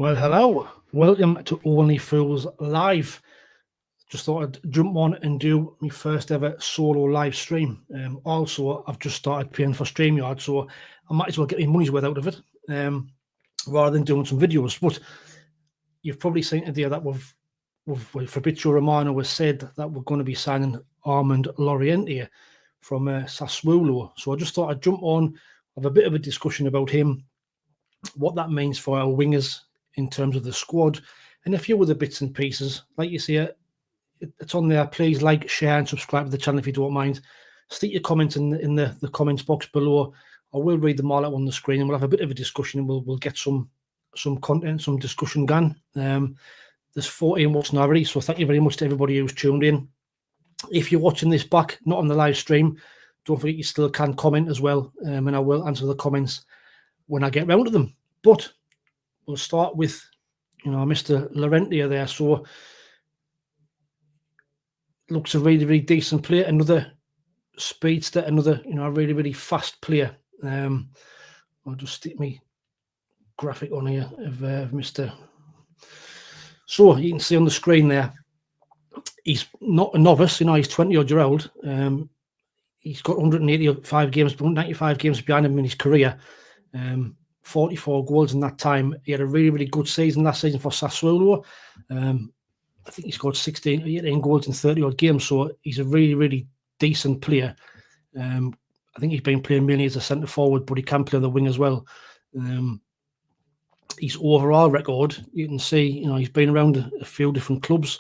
Well, hello. Welcome to Only Fools Live. Just thought I'd jump on and do my first ever solo live stream. Also, I've just started paying for StreamYard, so I might as well get my money's worth out of it rather than doing some videos. But you've probably seen today that Fabrizio Romano has said that we're going to be signing Armand Laurienté from Sassuolo. So I just thought I'd jump on, have a bit of a discussion about him, what that means for our wingers in terms of the squad, and a few other bits and pieces. Like you see, it's on there. Please like, share, and subscribe to the channel if you don't mind. Stick your comments in the comments box below. I will read them all out on the screen, and we'll have a bit of a discussion, and we'll get some content, some discussion going. There's 14 watching already, so thank you very much to everybody who's tuned in. If you're watching this back, not on the live stream, don't forget you still can comment as well, and I will answer the comments when I get round to them. But we'll start with, Mr. Laurienté there. So looks a really, really decent player. Another speedster, another, really, really fast player. I'll just stick my graphic on here of Mr. So you can see on the screen there, he's not a novice. He's 20-odd-year-old. He's got 185 games, 95 games behind him in his career. 44 goals in that time. He had a really, really good season last season for Sassuolo. I think he scored 18 goals in 30-odd games, so he's a really, really decent player. I think he's been playing mainly as a centre-forward, but he can play on the wing as well. His overall record, you can see, he's been around a few different clubs.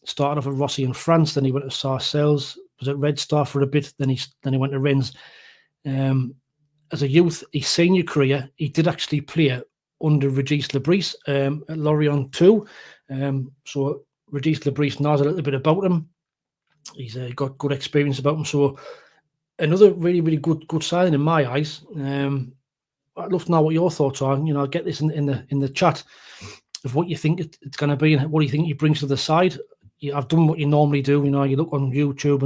Started off at Rossi in France, then he went to Sarcelles, was at Red Star for a bit, then he went to Rennes. As a youth, his senior career, he did actually play under Regis Lebris at Lorient too. So Regis Lebris knows a little bit about him. He's got good experience about him. So another really, really good signing in my eyes. I'd love to know what your thoughts are. I'll get this in the chat of what you think it's going to be and what do you think he brings to the side. I've done what you normally do. You look on YouTube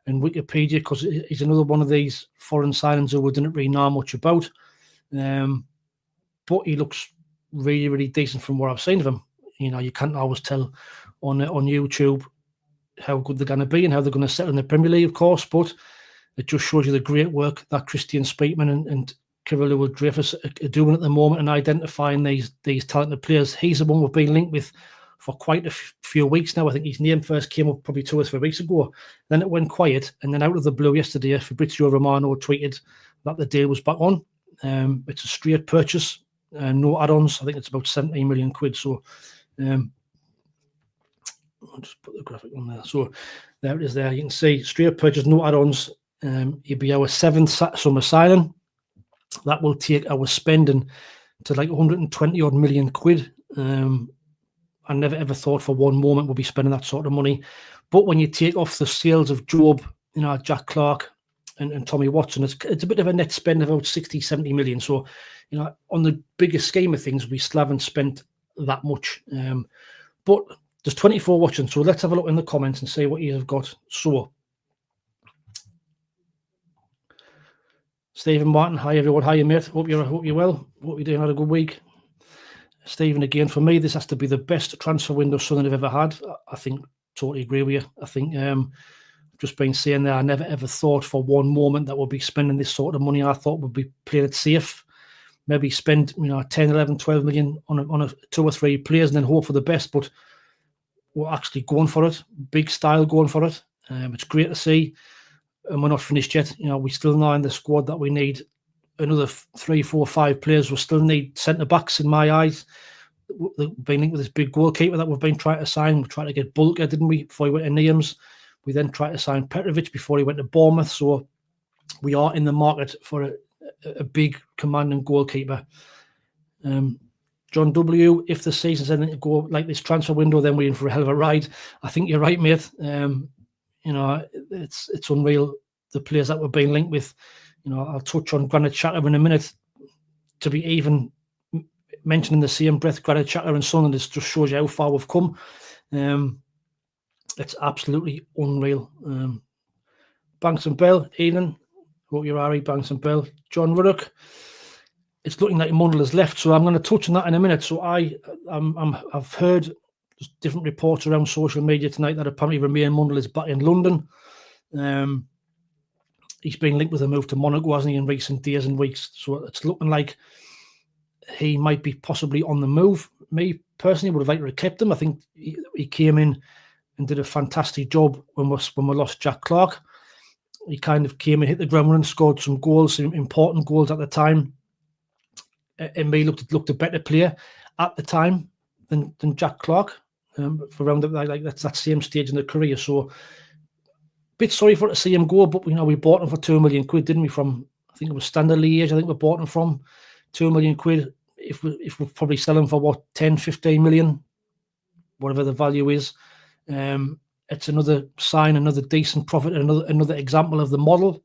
and Wikipedia, because he's another one of these foreign signings who we didn't really know much about. But he looks really, really decent from what I've seen of him. You can't always tell on YouTube how good they're going to be and how they're going to settle in the Premier League, of course, but it just shows you the great work that Christian Speakman and Kirill Dreyfus are doing at the moment and identifying these talented players. He's the one we've been linked with for quite a few weeks now. I think his name first came up probably 2 or 3 weeks ago. Then it went quiet, and then out of the blue yesterday, Fabrizio Romano tweeted that the deal was back on. It's a straight purchase, no add-ons. I think it's about 17 million quid. So I'll just put the graphic on there. So there it is there. You can see straight purchase, no add-ons. He'll be our 7th summer signing. That will take our spending to like 120 odd million quid. I never ever thought for one moment we'll be spending that sort of money. But when you take off the sales of Job, Jack Clark and Tommy Watson, it's a bit of a net spend of about 60, 70 million. So, on the bigger scheme of things, we still haven't spent that much. But there's 24 watching, so let's have a look in the comments and see what you have got. So, Stephen Martin, hi everyone, hi mate. Hope you're well. Hope you're doing had a good week. Stephen, again, for me, this has to be the best transfer window Sunderland have ever had. I think, totally agree with you. I think, just been saying that I never ever thought for one moment that we'll be spending this sort of money. I thought we'd be playing it safe, maybe spend 10, 11, 12 million on a 2 or 3 players and then hope for the best. But we're actually going for it, big style going for it. It's great to see, and we're not finished yet. We still know in the squad that we need another 3, 4, 5 players. We still need centre backs in my eyes. We've been linked with this big goalkeeper that we've been trying to sign. We tried to get Bulka, didn't we, before he went to Niams. We then tried to sign Petrovic before he went to Bournemouth. So we are in the market for a big commanding goalkeeper. John W., if the season's anything to go like this transfer window, then we're in for a hell of a ride. I think you're right, mate. It's unreal, the players that we've been linked with. I'll touch on Granit Xhaka in a minute. To be even mentioning the same breath, Granit Xhaka and Sunderland, this just shows you how far we've come. It's absolutely unreal. Banks and Bell, Evening. Hope you're all right, Banks and Bell. John Ruddock. it's looking like Mundle has left. So I'm going to touch on that in a minute. So I've heard different reports around social media tonight that apparently Wayne Mundle is back in London. He's been linked with a move to Monaco, hasn't he, in recent days and weeks. So it's looking like he might be possibly on the move. Me personally would have liked to have kept him. I think he came in and did a fantastic job when we lost Jack Clark. He kind of came and hit the ground running, scored some goals, some important goals at the time. And me looked a better player at the time than Jack Clark for around that same stage in the career. So bit sorry for to see him go, but we bought him for £2 million, didn't we? From I think it was Standard Liège. I think we bought him from £2 million. If we probably sell him for what 10-15 million, whatever the value is. It's another sign, another decent profit, another example of the model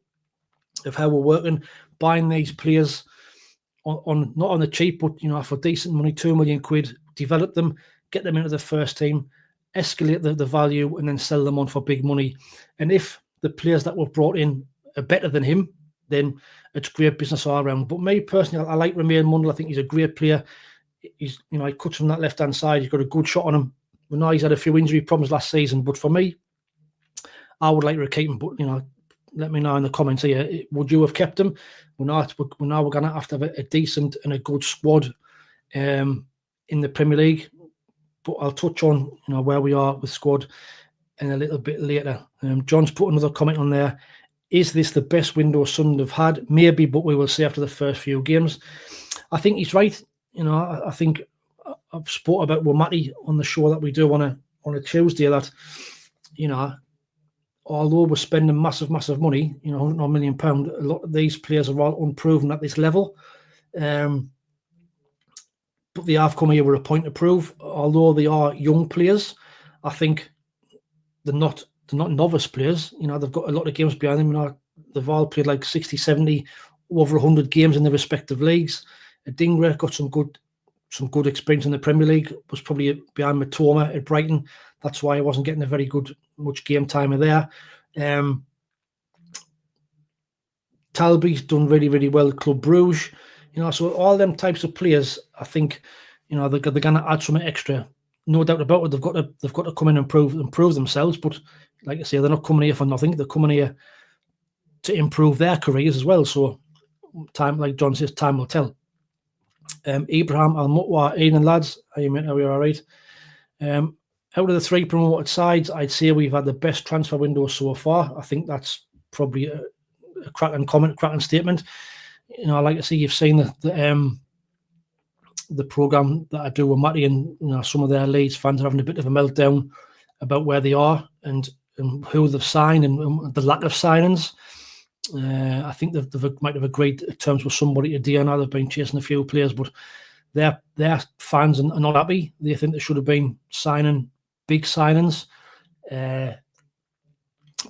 of how we're working, buying these players on not on the cheap, but for decent money, £2 million, develop them, get them into the first team, escalate the value, and then sell them on for big money. And if the players that we've brought in are better than him, then it's great business all around. But me personally, I like Wayne Mundle. I think he's a great player. He's he cuts from that left hand side. He's got a good shot on him. We know he's had a few injury problems last season, but for me, I would like to keep him. But let me know in the comments here. Would you have kept him? We're going to have a decent and a good squad in the Premier League. But I'll touch on where we are with squad in a little bit later. John's put another comment on there. Is this the best window Sunderland have had? Maybe, but we will see after the first few games. I think he's right. I think I've spoke about with Matty on the show that we do on a Tuesday that, although we're spending massive money, £100 million, a lot of these players are all unproven at this level. But they have come here with a point to prove. Although they are young players, I think they're not novice players. They've got a lot of games behind them. They've all played like 60, 70, over 100 games in their respective leagues. Dingra got some good experience in the Premier League, was probably behind Matoma at Brighton. That's why I wasn't getting a very much game time there. Talby's done really, really well at Club Bruges. So all them types of players, I think, they're going to add something extra. No doubt about it. They've got to come in and prove themselves. But like I say, they're not coming here for nothing. They're coming here to improve their careers as well. So time, like John says, time will tell. Ibrahim Al-Mutwa, evening lads. How you mate? Are we all right? Out of the three promoted sides, I'd say we've had the best transfer window so far. I think that's probably a cracking comment, cracking statement. Like I say, you've seen the programme that I do with Matty, and some of their Leeds fans are having a bit of a meltdown about where they are and who they've signed and the lack of signings. I think they might have agreed terms with somebody today. I know they've been chasing a few players, but their fans are not happy. They think they should have been signing big signings. But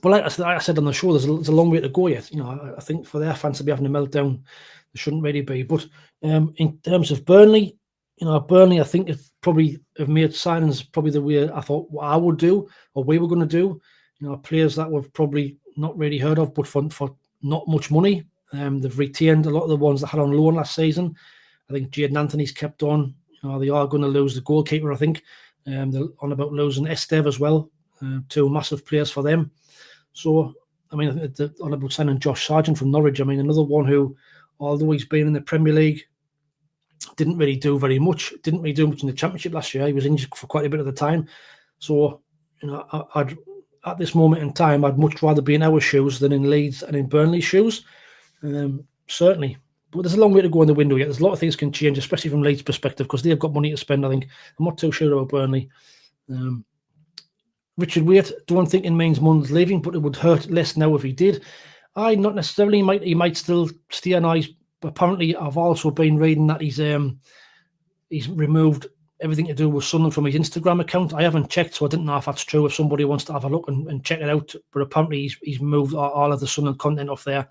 like I said on the show, there's a long way to go yet. I think for their fans to be having a meltdown, they shouldn't really be. But in terms of Burnley, Burnley, I think probably have made signings probably the way I thought what I would do or we were going to do. Players that we've probably not really heard of, but for not much money. They've retained a lot of the ones that had on loan last season. I think Jadon Anthony's kept on. They are going to lose the goalkeeper, I think. They're on about losing Estev as well. Two massive players for them. So, they're on about signing Josh Sargent from Norwich. Another one who, although he's been in the Premier League, didn't really do very much. Didn't really do much in the Championship last year. He was injured for quite a bit of the time. So, I'd at this moment in time, I'd much rather be in our shoes than in Leeds and in Burnley's shoes. Certainly. But there's a long way to go in the window yet. There's a lot of things can change, especially from Leeds' perspective, because they've got money to spend, I think. I'm not too sure about Burnley. Richard Waite, don't think it means Mundle's leaving, but it would hurt less now if he did. Not necessarily. He might still stay on ice. But apparently, I've also been reading that he's removed everything to do with Sunderland from his Instagram account. I haven't checked, so I didn't know if that's true. If somebody wants to have a look and check it out, but apparently he's moved all of the Sunderland content off there.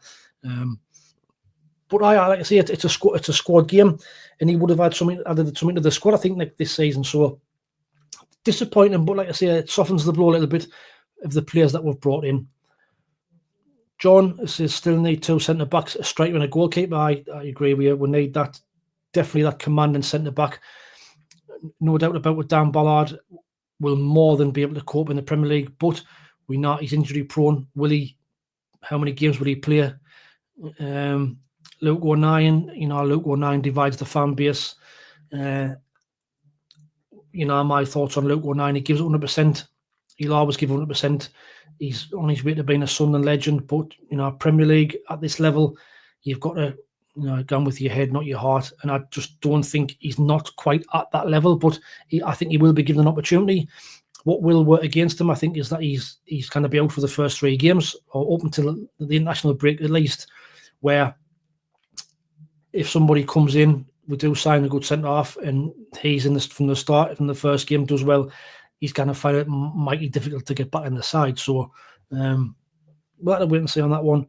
But like I say, it's a squad game, and he would have added something to the squad, I think, like this season. So disappointing, but like I say, it softens the blow a little bit of the players that we've brought in. John says still need two centre backs, a striker and a goalkeeper. I agree with you. We need that definitely that commanding centre-back. No doubt about it, Dan Ballard will more than be able to cope in the Premier League, but we know he's injury-prone. How many games will he play? Luke O'Nien, Luke O'Nien divides the fan base. My thoughts on Luke O'Nien, he gives it 100%. He'll always give 100%. He's on his way to being a Sunderland legend, but, Premier League at this level, you've got to, go with your head, not your heart. And I just don't think he's not quite at that level, but I think he will be given an opportunity. What will work against him, I think, is that he's going to be out for the first 3 games, or up until the international break at least, where if somebody comes in, we do sign a good centre-half, and he's in this from the start, from the first game, does well, he's going to find it mighty difficult to get back in the side. So we'll have to wait and see on that one.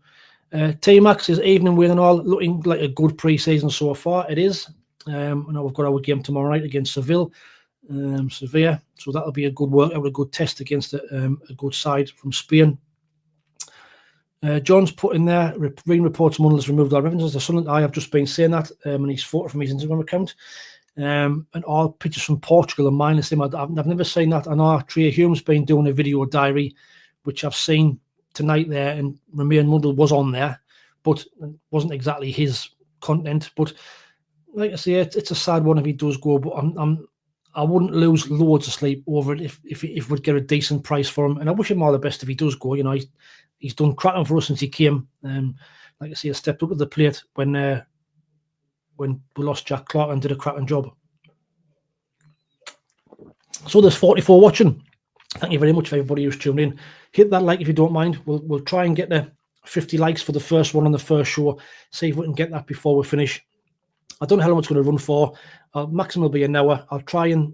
T-Max is evening with and all, looking like a good pre-season so far. It is. I know we've got our game tomorrow night against Sevilla. So that'll be a good workout, a good test against a good side from Spain. John's put in there, reading reports Mundle has removed our references to Sunderland. I have just been saying that, and he's photo from his Instagram account. And all pictures from Portugal are minus him. I've never seen that. I know Tria Hume's been doing a video diary, which I've seen tonight there, and Remain Mundle was on there, but it wasn't exactly his content. But like I say, it's a sad one if he does go, but I wouldn't lose loads of sleep over it if we'd get a decent price for him. And I wish him all the best if he does go. He's done cracking for us since he came. Like I say, he stepped up to the plate when we lost Jack Clark and did a cracking job. So there's 44 watching. Thank you very much for everybody who's tuned in. Hit that like if you don't mind. We'll try and get the 50 likes for the first one on the first show. See if we can get that before we finish. I don't know how long it's going to run for. Maximum will be an hour. I'll try and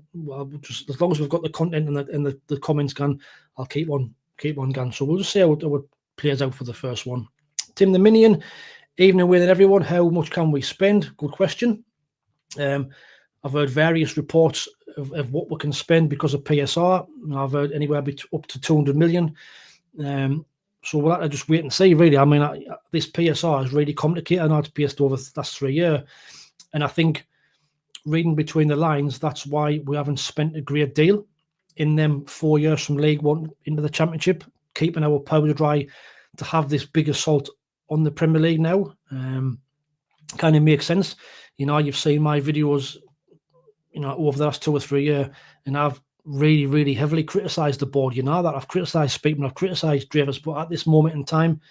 just as long as we've got the content and the comments gone, I'll keep on going. So we'll just see how it plays out for the first one. Tim the Minion, evening with everyone. How much can we spend? Good question. I've heard various reports of what we can spend because of PSR. I've heard anywhere up to 200 million. So we'll have to just wait and see, really. I mean, this PSR is really complicated. I know it's based over the last 3 years. And I think, reading between the lines, that's why we haven't spent a great deal in them 4 years from League One into the Championship, keeping our powder dry to have this big assault on the Premier League now. Kind of makes sense. You've seen my videos, over the last 2 or 3 years, and I've really, really heavily criticised the board. That I've criticised Speakman, I've criticised Dravers, but at this moment in time,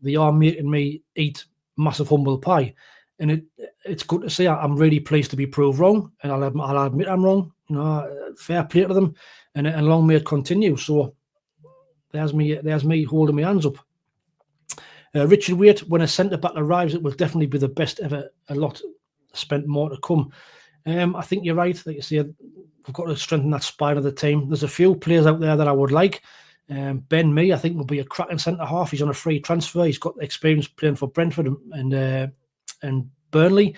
they are making me eat massive humble pie. And it's good to see. I'm really pleased to be proved wrong, and I'll admit I'm wrong. Fair play to them, and long may it continue. So there's me holding my hands up. Richard Waite, when a centre back arrives, it will definitely be the best ever. A lot spent, more to come. I think you're right. Like you say, we've got to strengthen that spine of the team. There's a few players out there that I would like. Ben Mee, I think, will be a cracking centre half. He's on a free transfer. He's got experience playing for Brentford and Burnley.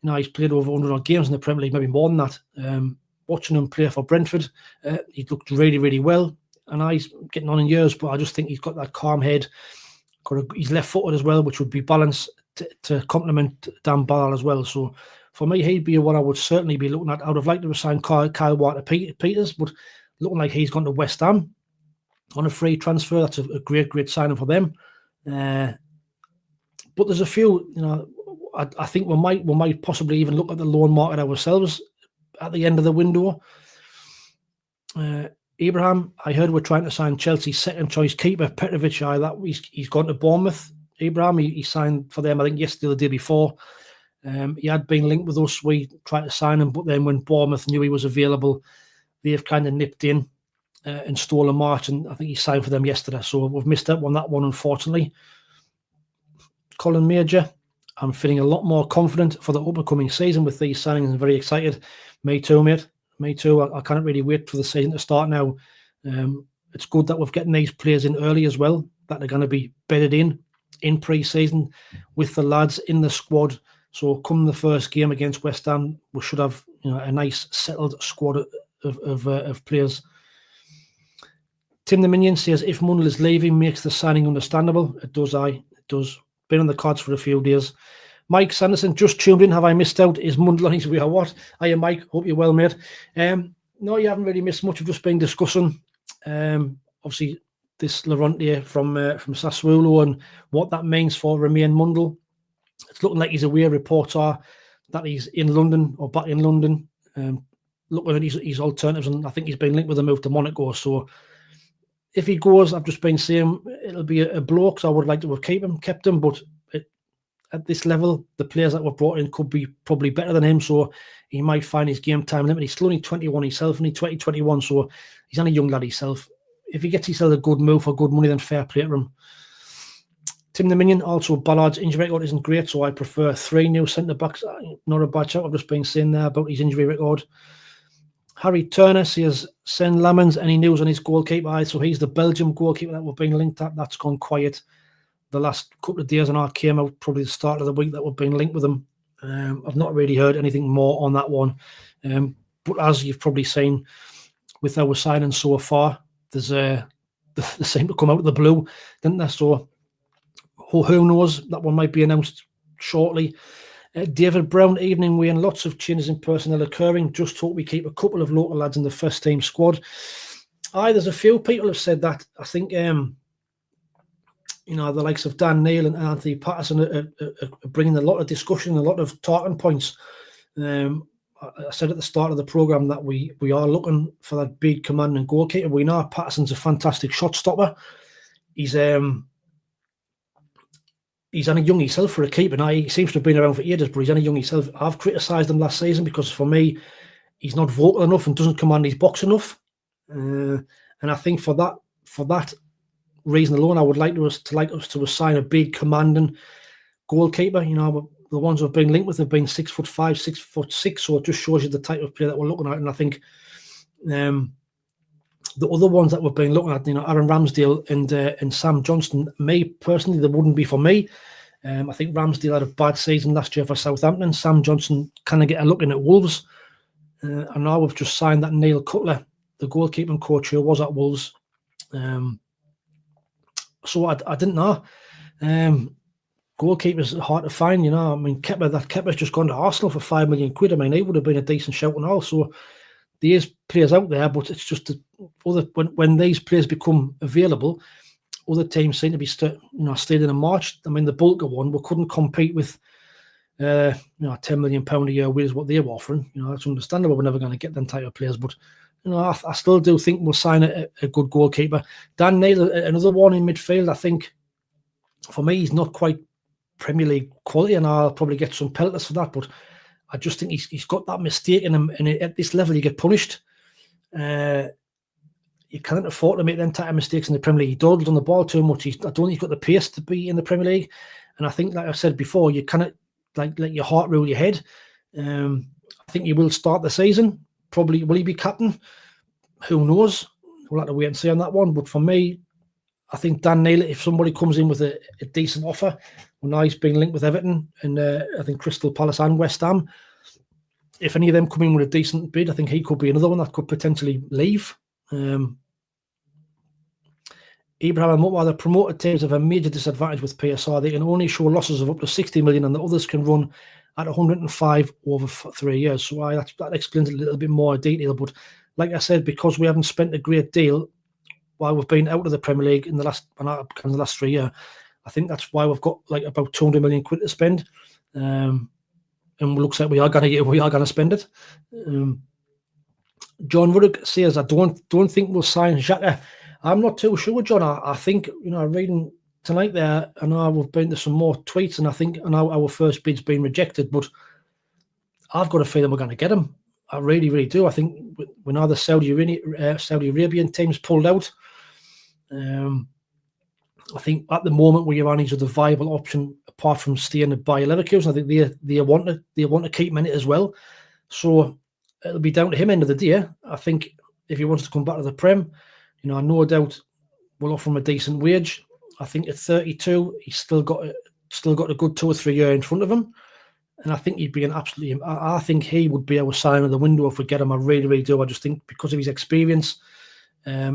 He's played over 100 games in the Premier League, maybe more than that. Watching him play for Brentford, he looked really, really well. And he's getting on in years, but I just think he's got that calm head. He's left-footed as well, which would be balanced to complement Dan Ballard as well. So for me, he'd be one I would certainly be looking at. I would have liked to have signed Kyle Walker-Peters, but looking like he's gone to West Ham on a free transfer. That's a great signing for them. But there's a few, I think we might possibly even look at the loan market ourselves at the end of the window. Abraham, I heard we're trying to sign Chelsea's second choice keeper, Petrovic. He's gone to Bournemouth. Abraham, he signed for them, I think, yesterday or the day before. He had been linked with us. We tried to sign him, but then when Bournemouth knew he was available, they've kind of nipped in and stole a march, and I think he signed for them yesterday. So we've missed out on that one, unfortunately. Colin Major, I'm feeling a lot more confident for the upcoming season with these signings and very excited. Me too, mate. Me too. I can't really wait for the season to start now. It's good that we're getting these players in early as well, that they're going to be bedded in pre-season with the lads in the squad. So come the first game against West Ham, we should have a nice settled squad of players. Tim the Minion says, if Mundle is leaving, makes the signing understandable. It does, It does. Been on the cards for a few days. Mike Sanderson just tuned in. Have I missed out? Is Mundle on his way or what? Hiya, Mike. Hope you're well, mate. No, you haven't really missed much. I've just been discussing, obviously, this Laurienté from Sassuolo and what that means for Remain Mundle. It's looking like he's away. Reports are that he's in London or back in London. Looking at his alternatives, and I think he's been linked with a move to Monaco. So if he goes, I've just been saying it'll be a blow, because I would like to have kept him, but at this level, the players that were brought in could be probably better than him, so he might find his game time limit. He's still only 21 himself, and he's 2021, so he's only a young lad himself. If he gets himself a good move for good money, then fair play to him. Tim the Minion, also Ballard's injury record isn't great, so I prefer 3 new centre-backs. Not a bad shout. I've just been saying there about his injury record. Harry Turner says, send Lamens any news on his goalkeeper. So he's the Belgium goalkeeper that we've been linked at. That's gone quiet the last couple of days, and I came out probably the start of the week that we've been linked with him. I've not really heard anything more on that one. But as you've probably seen with our signings so far, there's they seem to come out of the blue, didn't they? So who knows? That one might be announced shortly. David Brown, evening, Wayne. Lots of changes in personnel occurring. Just hope we keep a couple of local lads in the first team squad. There's a few people have said that. I think the likes of Dan Neil and Anthony Patterson are bringing a lot of discussion, a lot of talking points. I said at the start of the programme that we are looking for that big commanding goalkeeper. We know Patterson's a fantastic shot stopper. He's only young himself for a keeper. Now, he seems to have been around for ages, but he's only young himself. I've criticised him last season because, for me, he's not vocal enough and doesn't command his box enough. And I think for that reason alone, I would like us to assign a big commanding goalkeeper. The ones who've been linked with have been 6'5", 6'6", so it just shows you the type of player that we're looking at. And I think the other ones that we've been looking at, Aaron Ramsdale and Sam Johnson, me personally, they wouldn't be for me. I think Ramsdale had a bad season last year for Southampton. Sam Johnson kind of get a look in at Wolves. And now we've just signed that Neil Cutler, the goalkeeping coach who was at Wolves. So I didn't know. Goalkeepers are hard to find, I mean, Kepa's just gone to Arsenal for £5 million. I mean, he would have been a decent shout and all. So there is players out there, but it's just when these players become available, other teams seem to be staying in March. I mean, the bulk of one, we couldn't compete with £10 million a year, which is what they're offering. That's understandable. We're never going to get them type of players, but I still do think we'll sign a good goalkeeper. Dan Neil, another one in midfield. I think for me, he's not quite Premier League quality, and I'll probably get some pelters for that, but I just think he's got that mistake in him, and at this level you get punished. You can't afford to make them type of mistakes in the Premier League. He dawdles on the ball too much. I don't think he's got the pace to be in the Premier League, and I think, like I said before, you cannot let your heart rule your head. I think he will start the season. Probably will he be captain? Who knows? We'll have to wait and see on that one. But for me, I think Dan Neil, if somebody comes in with a decent offer, well, now he's been linked with Everton and I think Crystal Palace and West Ham. If any of them come in with a decent bid, I think he could be another one that could potentially leave. Ibrahim Mutwa, the promoted teams have a major disadvantage with PSR. They can only show losses of up to 60 million, and the others can run at 105 over 3 years. So that explains it a little bit more detail. But like I said, because we haven't spent a great deal while we've been out of the Premier League in the last 3 years, I think that's why we've got like about 200 million quid to spend. And it looks like we are going to spend it. John Ruddock says, I don't think we'll sign Xhaka. I'm not too sure, John. I think, reading tonight there, I know we've been to some more tweets, and I think our first bid's been rejected, but I've got a feeling we're going to get him. I really, really do. I think when the Saudi Arabian teams pulled out, I think at the moment Ioannis are the viable option apart from staying at Bayer Leverkusen. I think they want to keep him in it as well. So it'll be down to him end of the day. I think if he wants to come back to the Prem, no doubt we'll offer him a decent wage. I think at 32, he's still got a good 2 or 3 years in front of him. And I think he'd be I think he would be our sign of the window if we get him. I really, really do. I just think because of his experience,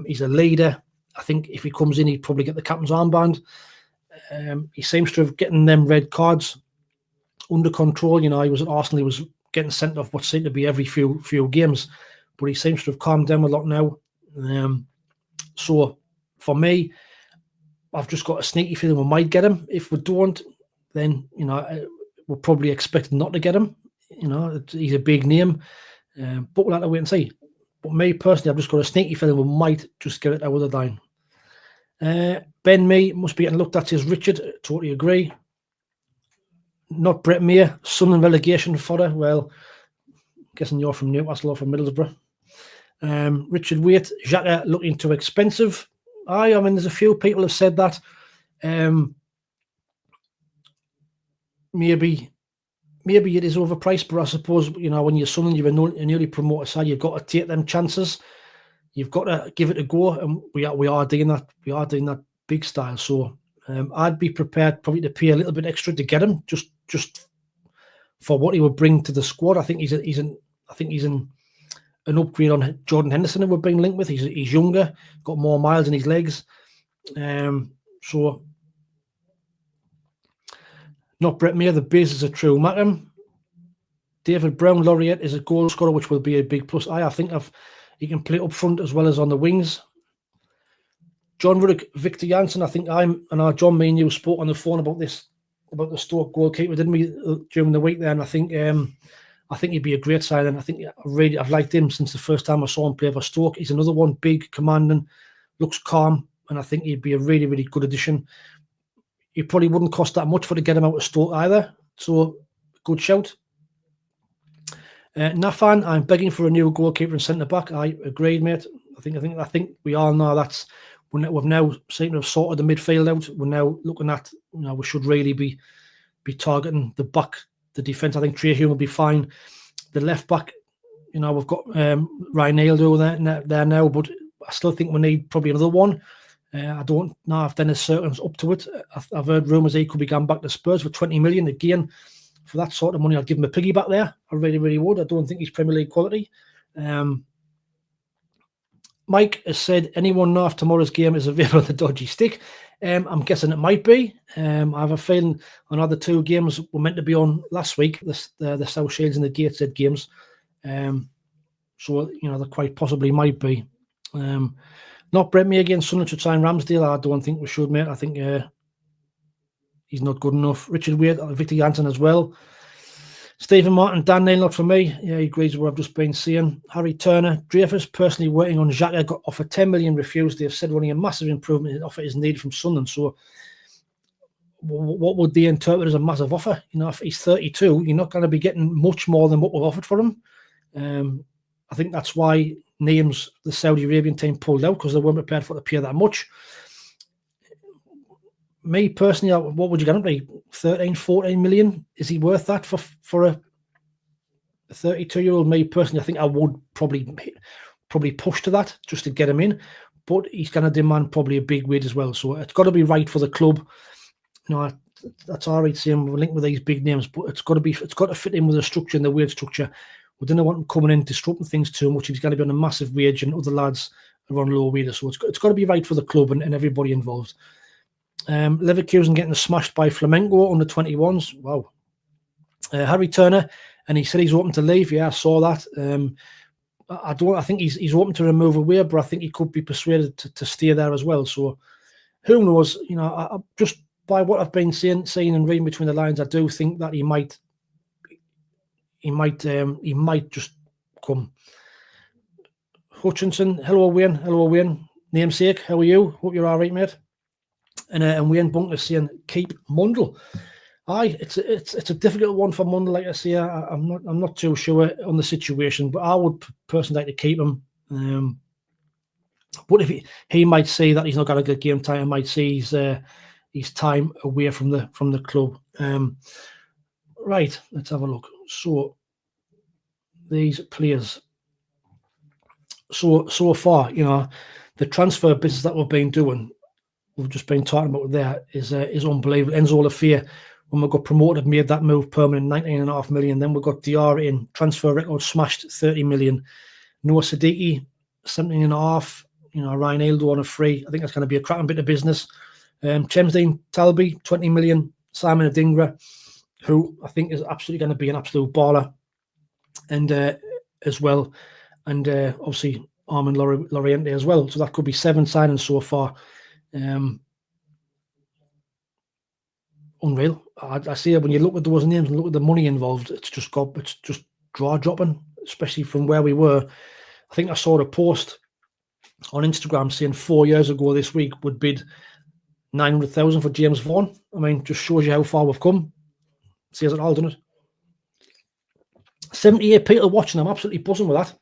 he's a leader. I think if he comes in, he'd probably get the captain's armband. He seems to have getting them red cards under control. You know, he was at Arsenal, he was getting sent off what seemed to be every few games, but he seems to have calmed down a lot now. So for me, I've just got a sneaky feeling we might get him. If we don't, then, you know, we're probably expecting not to get him. You know, he's a big name, but we'll have to wait and see. But me personally, I've just got a sneaky feeling we might just get it out of the line. Ben Mee must be getting looked at, says Richard. Totally agree. Not Brett Meyer, Sunderland relegation fodder. Well, I'm guessing you're from Newcastle or from Middlesbrough. Richard Waite, Xhaka looking too expensive. I mean, there's a few people have said that. Maybe it is overpriced, but I suppose, you know, when you're Sunderland, you're a newly promoted side, you've got to take them chances. You've got to give it a go, and we are doing that. We are doing that big style. So I'd be prepared probably to pay a little bit extra to get him, just for what he would bring to the squad. I think he's an upgrade on Jordan Henderson that we're being linked with. He's younger, got more miles in his legs. So not Brett Meyer, the basis are true. Mackham, David Brown, Laureate is a goal scorer, which will be a big plus. I think he can play up front as well as on the wings. John Ruddock, Victor Janssen. I think John, me and you spoke on the phone about this, about the Stoke goalkeeper, didn't we, during the week there? And I think he'd be a great signing. I think I've liked him since the first time I saw him play for Stoke. He's another one, big, commanding, looks calm, and I think he'd be a really, really good addition. He probably wouldn't cost that much to get him out of Stoke either. So, good shout. Nafan, I'm begging for a new goalkeeper and centre back. I agreed, mate. I think we all know we've now seem to have sorted the midfield out. We're now looking at, you know, we should really be targeting the back, the defence. I think Trey Hume will be fine. The left back, you know, we've got Reinaldo there now, but I still think we need probably another one. I don't know if Dennis Circle's up to it. I've heard rumours he could be going back to Spurs for 20 million. Again, for that sort of money, I'd give him a piggyback there. I really, really would. I don't think he's Premier League quality. Mike has said, anyone know if tomorrow's game is available on the dodgy stick? I'm guessing it might be. I have a feeling another two games were meant to be on last week, the South Shields and the Gateshead games. So, you know, there quite possibly might be. Not Brett Mee against Sunderland to sign Ramsdale. I don't think we should, mate. I think he's not good enough. Richard Wade, Victor Janssen as well. Stephen Martin, Dan Neil, not for me. Yeah, he agrees with what I've just been saying. Harry Turner, Dreyfus, personally waiting on Xhaka, got offered 10 million, refused. They've said only a massive improvement in offer is needed from Sunderland. So what would they interpret as a massive offer? You know, if he's 32, you're not going to be getting much more than what we've offered for him. I think that's why names the Saudi Arabian team pulled out, because they weren't prepared for it to pay that much. Me personally, what would you get him to? 13, 14 million? Is he worth that for a 32-year-old? Me personally, I think I would probably push to that just to get him in. But he's going to demand probably a big wage as well. So it's got to be right for the club. You know, that's all right saying we're linked with these big names, but it's got to fit in with the structure and the wage structure. We don't want him coming in disrupting things too much. He's going to be on a massive wage, and other lads are on low wages. So it's got to be right for the club and everybody involved. Leverkusen getting smashed by Flamengo under 21s. Wow. Harry Turner, and he said he's open to leave. Yeah, I saw that. I think he's open to remove away, but I think he could be persuaded to stay there as well. So who knows? You know, I just by what I've been seeing and reading between the lines, I do think that he might just come. Hutchinson, hello Wayne. Namesake, how are you? Hope you're all right, mate. And Wayne Bunker saying keep Mundle. Aye, it's a difficult one for Mundle. Like I say, I'm not too sure on the situation, but I would personally like to keep him. But if he might say that he's not got a good game time, might see his time away from the club. Right, let's have a look. So these players. So far, you know, the transfer business that we've been doing, we've just been talking about there, is unbelievable. Enzo Lafia, when we got promoted, made that move permanent, 19.5 million. Then we got Diarra in, transfer record smashed, 30 million. Noah Siddiqui, 17.5. You know, Ryan Aildo on a free. I think that's going to be a cracking bit of business. Chemsdean Talby, 20 million. Simon Adingra, who I think is absolutely going to be an absolute baller, and as well, and obviously Armand Laurienté as well. So that could be 7 signings so far. Unreal. I see it when you look at those names and look at the money involved. It's just jaw dropping, especially from where we were. I think I saw a post on Instagram saying 4 years ago this week would bid 900,000 for James Vaughan. I mean, just shows you how far we've come. Says it all, doesn't it? 78 people watching. I'm absolutely buzzing with that.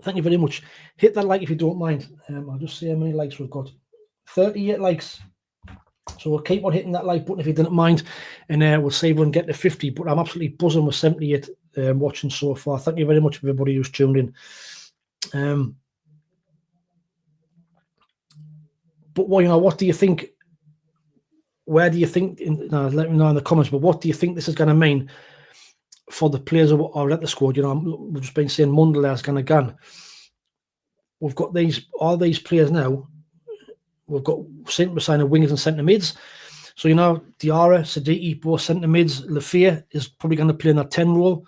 Thank you very much. Hit that like if you don't mind. I'll just see how many likes we've got. 38 likes. So we'll keep on hitting that like button if you didn't mind, and we'll see if we can get to 50. But I'm absolutely buzzing with 78 watching so far. Thank you very much, everybody who's tuned in. But well, what do you think? Where do you think? Let me know in the comments. But what do you think this is going to mean for the players who are at the squad? We've just been saying Mundle is going to gun. We've got all these players now. We've got centre signing wingers and centre mids. So, Diarra, Siddiqui, both centre mids. Lafia is probably going to play in that 10 role.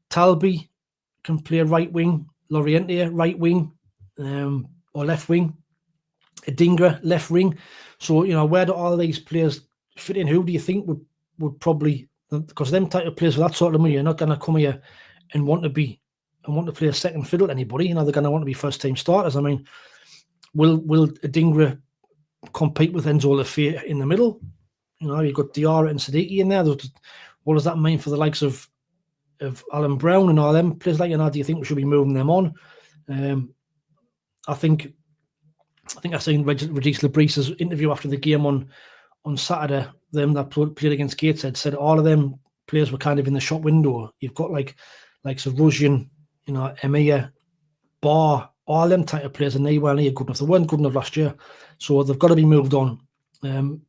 Talby can play right wing. Laurienté, right wing, or left wing. Adingra, left wing. So, where do all these players fit in? Who do you think would probably, because them type of players with that sort of money, you're not going to come here and want to play a second fiddle to anybody. They're going to want to be first team starters. I mean, Will Adingra compete with Enzo Lafia in the middle? You've got Diarra and Siddiqui in there. What does that mean for the likes of Alan Brown and all them players like do you think we should be moving them on? I think I seen Regis Lebrice's interview after the game on Saturday. Them that played against Gateshead said all of them players were kind of in the shop window. You've got like Russian, Emir, Barr, all them type of players, and they weren't good enough. They weren't good enough last year, so they've got to be moved on. And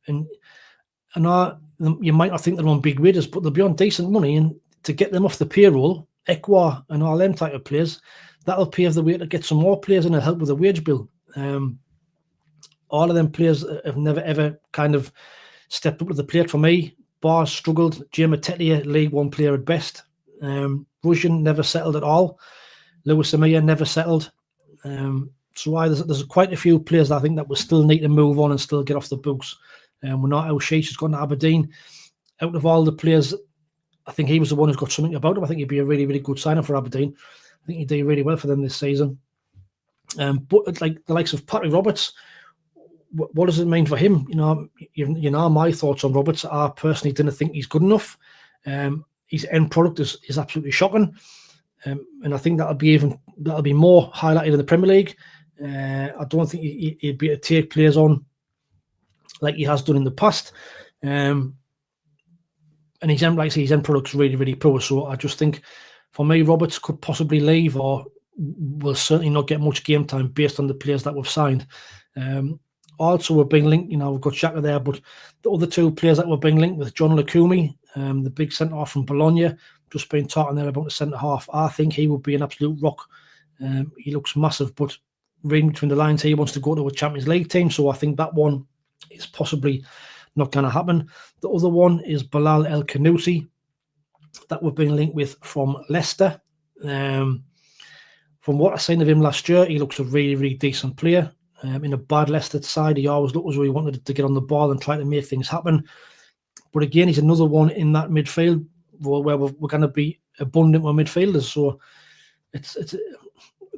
you might not think they're on big wages, but they'll be on decent money, and to get them off the payroll, Ekwa and all them type of players, that'll pave the way to get some more players in and help with the wage bill. All of them players have never ever kind of stepped up to the plate for me. Barr struggled. Jay Matetia, League One player at best. Russian never settled at all. Lewis Amir never settled. So there's quite a few players that I think that we still need to move on and still get off the books. We're not Sheesh has gone to Aberdeen. Out of all the players, I think he was the one who's got something about him. I think he'd be a really, really good signer for Aberdeen. I think he'd do really well for them this season. But like the likes of Patrick Roberts, what does it mean for him? My thoughts on Roberts. I personally didn't think he's good enough. His end product is absolutely shocking. And I think that'll be more highlighted in the Premier League. I don't think he'd be able to take players on like he has done in the past. And his end product's really, really poor. So I just think, for me, Roberts could possibly leave, or will certainly not get much game time based on the players that we've signed. Also, we're being linked. We've got Xhaka there, but the other two players that we're being linked with, John Lukumi, the big centre half from Bologna. Just been talking there about the centre half. I think he would be an absolute rock. He looks massive, but reading between the lines, he wants to go to a Champions League team. So I think that one is possibly not going to happen. The other one is Bilal El Khanousi, that we've been linked with from Leicester. From what I've seen of him last year, he looks a really, really decent player. In a bad Leicester side, he always looked as though he wanted to get on the ball and try to make things happen. But again, he's another one in that midfield where we're going to be abundant with midfielders. So it's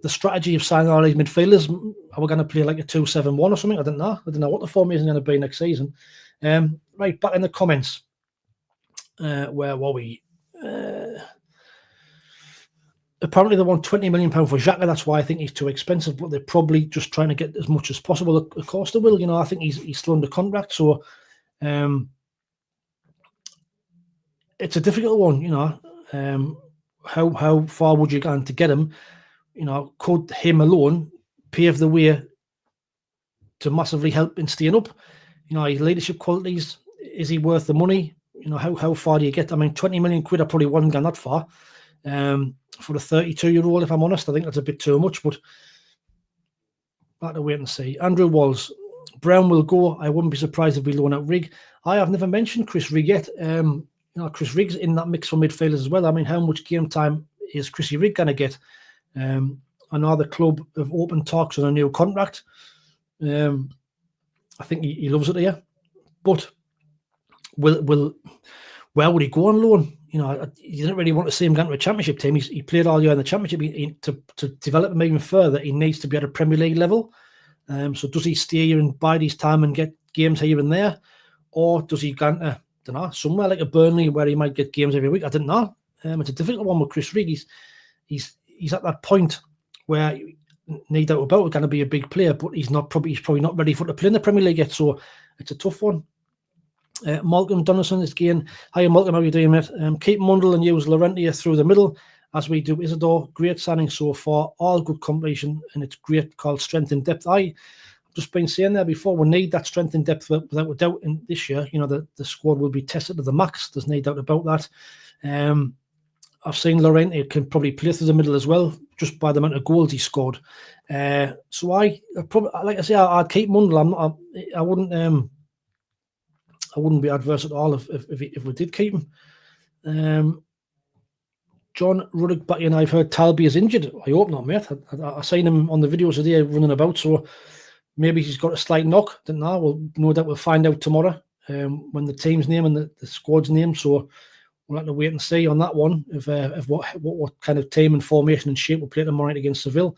the strategy of signing all these midfielders. Are we going to play like a 2-7-1 or something? I don't know. I don't know what the formation is going to be next season. Right, back in the comments. Where were we? Apparently they want £20 million for Xhaka. That's why I think he's too expensive, but they're probably just trying to get as much as possible. Of course they will. I think he's still under contract, so it's a difficult one. How far would you go to get him? Could him alone pave the way to massively help in staying up? His leadership qualities, is he worth the money? How far do you get? I mean, 20 million quid, I probably wasn't gone that far. For a 32-year-old, if I'm honest, I think that's a bit too much, but I'll have to wait and see. Andrew Walls, Brown will go. I wouldn't be surprised if we loan out Rigg. I have never mentioned Chris Rigg yet. Chris Rigg's in that mix for midfielders as well. I mean, how much game time is Chrissy Rigg going to get? I know the club have opened talks on a new contract. I think he loves it here, but where would he go on loan? He didn't really want to see him going to a championship team. He played all year in the championship. To develop him even further, he needs to be at a Premier League level. So does he stay here and bide his time and get games here and there, or does he go to, I don't know, somewhere like a Burnley where he might get games every week? I don't know. It's a difficult one with Chris Rigg. He's at that point where, no doubt about it, going to be a big player, but he's probably not ready for to play in the Premier League yet. So it's a tough one. Malcolm Donaldson is again. Hi, Malcolm. How are you doing, mate? Keep Mundle and use Laurienté through the middle, as we do Isidore. Great signing so far. All good combination, and it's great, called strength and depth. I've just been saying there before, we need that strength and depth without a doubt in this year. The squad will be tested to the max. There's no doubt about that. I've seen Laurienté can probably play through the middle as well, just by the amount of goals he scored. So I probably, like I say, I'd keep Mundle. I wouldn't be adverse at all if we did keep him. John Ruddock back in. I've heard Talby is injured. I hope not, mate. I seen him on the videos today running about, so maybe he's got a slight knock. Don't know. Well, no doubt we'll find out tomorrow when the team's name and the squad's name. So we'll have to wait and see on that one of what kind of team and formation and shape we'll play tomorrow night against Seville.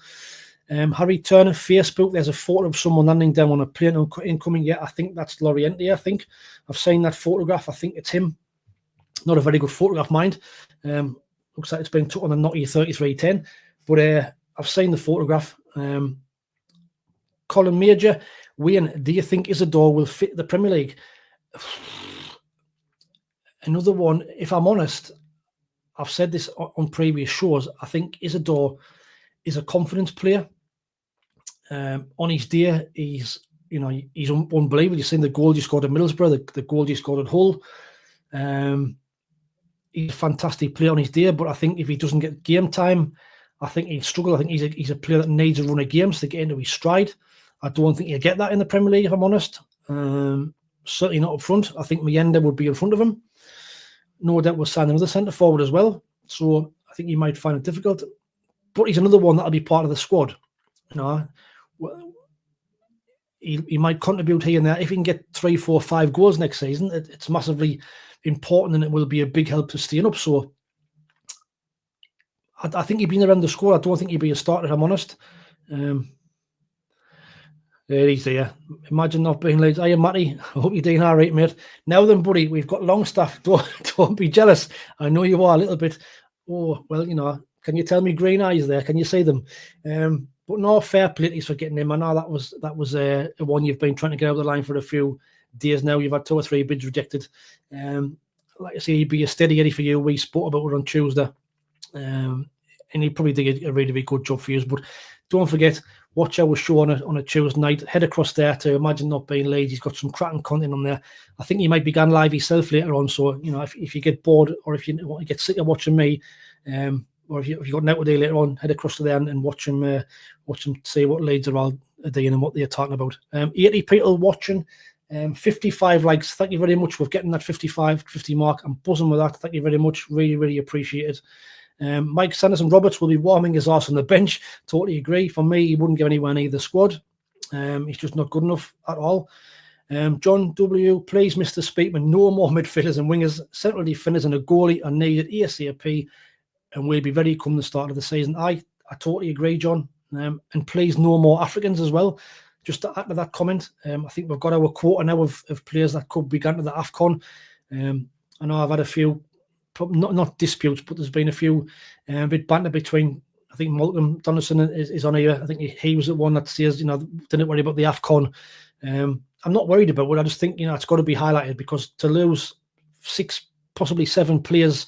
Harry Turner, Facebook, there's a photo of someone landing down on a plane incoming. Yeah, I think that's Laurienté. I think I've seen that photograph. I think it's him. Not a very good photograph, mind. Looks like it's been took on a Nokia 3310, but I've seen the photograph. Colin Major, Wayne, do you think Isidore will fit the Premier League? Another one, if I'm honest, I've said this on previous shows, I think Isidore is a confidence player. On his day, he's unbelievable. You've seen the goal he scored at Middlesbrough, the goal he scored at Hull. He's a fantastic player on his day, but I think if he doesn't get game time, I think he'd struggle. I think he's a player that needs a run of games to get into his stride. I don't think he'll get that in the Premier League, if I'm honest. Certainly not up front. I think Muyenda would be in front of him. No doubt we'll sign another centre forward as well. So I think he might find it difficult. But he's another one that'll be part of the squad. He might contribute here and there. If he can get 3, 4, 5 goals next season, it's massively important, and it will be a big help to staying up. So I think he'd been around the squad. I don't think he'd be a starter, if I'm honest. There he's there. Imagine not being late. Hiya, Matty. I hope you're doing all right, mate. Now then, buddy, we've got Longstaff. Don't be jealous. I know you are a little bit. Oh, well, can you tell me green eyes there? Can you see them? But no, fair play to you for getting him. I know that was a one you've been trying to get over the line for a few days now. You've had 2 or 3 bids rejected. Like I say, he'd be a steady Eddie for you. We spoke about it on Tuesday. And he probably did a really, really good job for you. But don't forget, watch our show on a Tuesday night. Head across there to Imagine Not Being Late. He's got some cracking content on there. I think he might be going live himself later on. So, if you get bored, or if you get sick of watching me, or if you got an out day later on, head across to there and watch him see what Leeds are all doing and what they're talking about. 80 people watching, 55 likes. Thank you very much for getting that 50 mark. I'm buzzing with that. Thank you very much. Really, really appreciate it. Mike Sanderson Roberts will be warming his arse on the bench. Totally agree. For me, he wouldn't give anyone either squad. He's just not good enough at all. John W, please, Mr. Speakman, no more midfielders and wingers. Central defenders and a goalie are needed ASAP, and we'll be ready come the start of the season. I totally agree, John. And please, no more Africans as well. Just to add to that comment, I think we've got our quota now of players that could be going to the AFCON. I know I've had a few, not disputes, but there's been a few bit banter between. I think Malcolm Donaldson is on here. I think he was the one that says, didn't worry about the AFCON. I'm not worried about it. I just think, it's got to be highlighted, because to lose 6, possibly 7 players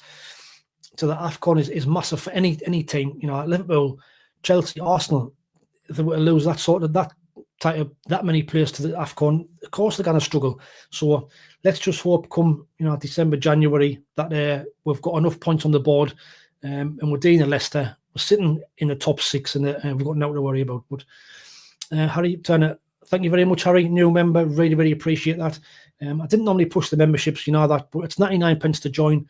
to the AFCON is massive for any team. Liverpool, Chelsea, Arsenal, if they were to lose that many players to the AFCON, of course they're going to struggle. So let's just hope come December, January that we've got enough points on the board, and we're dealing with Leicester. We're sitting in the top 6, and we've got nothing to worry about. But Harry Turner, thank you very much, Harry. New member, really, really appreciate that. I didn't normally push the memberships, you know that, but it's 99 pence to join.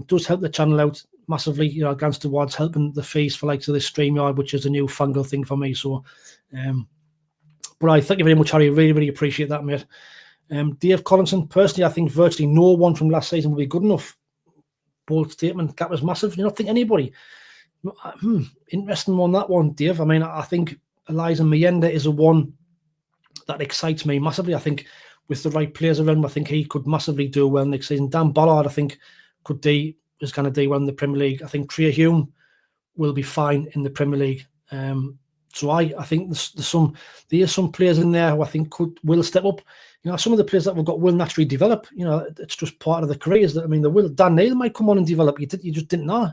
Does help the channel out massively, you know, against towards helping the fees for likes of this StreamYard, which is a new fungal thing for me. So, but I thank you very much, Harry. Really, really appreciate that, mate. Dave Collinson, personally, I think virtually no one from last season will be good enough. Bold statement. Gap was massive. You don't think anybody? Interesting on that one, Dave. I mean, I think Eliza Mayenda is a one that excites me massively. I think with the right players around him, I think he could massively do well next season. Dan Ballard, I think, is going to do well in the Premier League. I think Trey Hume will be fine in the Premier League. So I think there's some players in there who I think will step up. You know, some of the players that we've got will naturally develop. You know, it's just part of the careers. I mean, Dan Neil might come on and develop. You just didn't know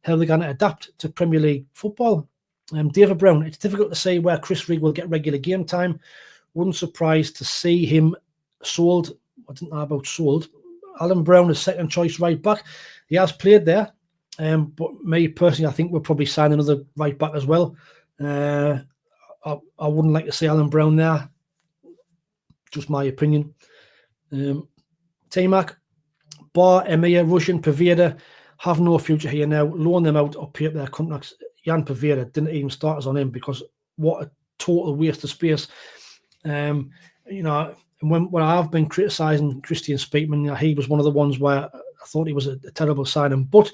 how they're going to adapt to Premier League football. David Brown, it's difficult to say where Chris Rigg will get regular game time. Wouldn't surprise to see him sold. I didn't know about sold. Alan Brown is second choice right back. He has played there. But me personally, I think we'll probably sign another right back as well. I wouldn't like to see Alan Brown there. Just my opinion. T-Mac, Bar, Emir, Russian, Paveda have no future here now. Loan them out or pay up their contracts. Jan Paveda didn't even start us on him because what a total waste of space. You know, when I've been criticising Christian Speakman, you know, he was one of the ones where I thought he was a terrible signing. But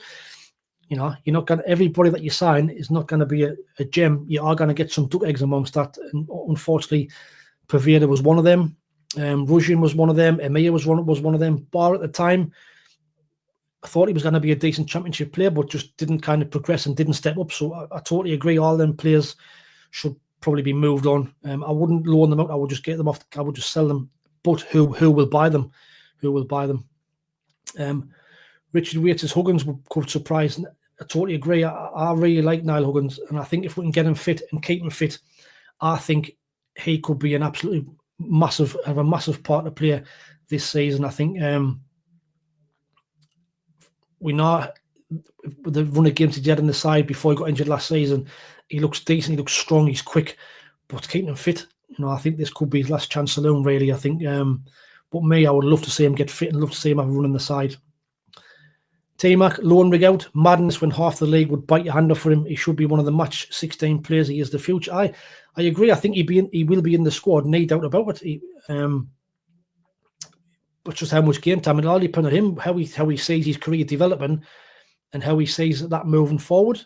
you know, you're not going. Everybody that you sign is not going to be a gem. You are going to get some duck eggs amongst that. And unfortunately, Paveda was one of them. Russian was one of them. Emir was one of them. Bar at the time, I thought he was going to be a decent championship player, but just didn't kind of progress and didn't step up. So I totally agree. All them players should probably be moved on. I wouldn't loan them out. I would just get them off. I would just sell them. But who will buy them? Who will buy them? Richard Waits' Huggins could surprise. I totally agree. I really like Niall Huggins, and I think if we can get him fit and keep him fit, I think he could be an absolutely massive part to play this season. I think we know the run of games he did on the side before he got injured last season. He looks decent. He looks strong. He's quick, but keeping him fit, you know, I think this could be his last chance saloon. Really, I think. But me, I would love to see him get fit and love to see him have a run on the side. T-Mac, loan rig out. Madness when half the league would bite your hand off for him. He should be one of the match 16 players. He is the future. I agree. I think he will be in the squad, no doubt about it. But just how much game time, it all depends on him, how he sees his career developing and how he sees that moving forward,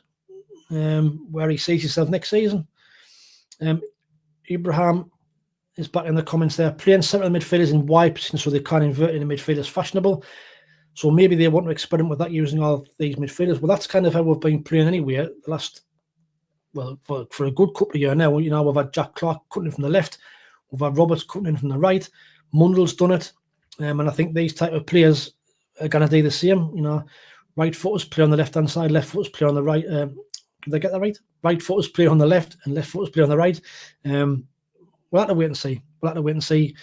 where he sees himself next season. Ibrahim is back in the comments there. Playing central midfielders in wide position so they can't invert in the midfield is fashionable. So maybe they want to experiment with that using all these midfielders. Well, that's kind of how we've been playing anyway. The last, well, for a good couple of years now, you know, we've had Jack Clark cutting in from the left. We've had Roberts cutting in from the right. Mundle's done it. And I think these type of players are going to do the same. You know, right footers play on the left-hand side, left footers play on the right. Did I get that right? Right footers play on the left and left footers play on the right. We'll have to wait and see.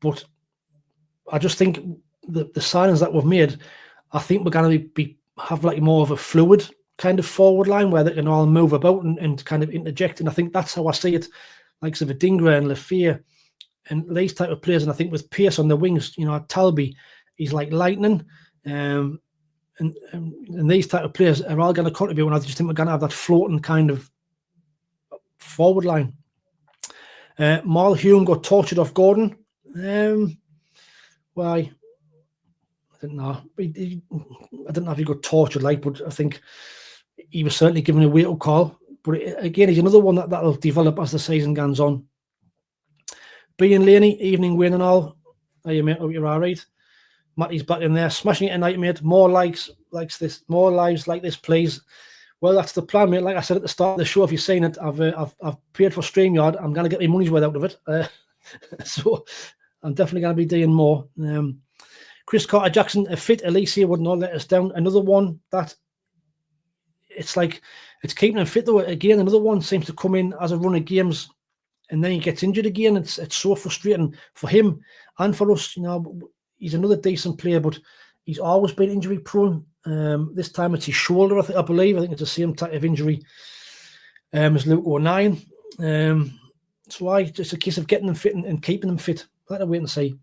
But I just think the signings that we've made, I think we're going to have like more of a fluid kind of forward line where they can all move about and kind of interject. And I think that's how I see it. Like Dingra and Lafayette and these type of players. And I think with Pearce on the wings, you know, Talby, he's like lightning. And these type of players are all going to contribute. And I just think we're going to have that floating kind of forward line. Marl Hume got tortured off Gordon. Why? I don't know. I don't know if he got tortured, but I think he was certainly given a wake-up call. But again, he's another one that'll develop as the season goes on. Being Laney, evening win and all. Hey, mate, hope you're all right. Matty's back in there, smashing it tonight, mate. More likes like this, more lives like this, please. Well, that's the plan, mate. Like I said at the start of the show, if you've seen it, I've paid for StreamYard. I'm going to get my money's worth out of it. So I'm definitely going to be doing more. Chris Carter-Jackson, a fit Alicia would not let us down. Another one that it's like it's keeping him fit though. Again, another one seems to come in as a run of games and then he gets injured again. It's so frustrating for him and for us. You know, he's another decent player, but he's always been injury prone. This time it's his shoulder, I believe. I think it's the same type of injury as Luke O'Nien. So just a case of getting them fit and keeping them fit. I'll have to wait and see.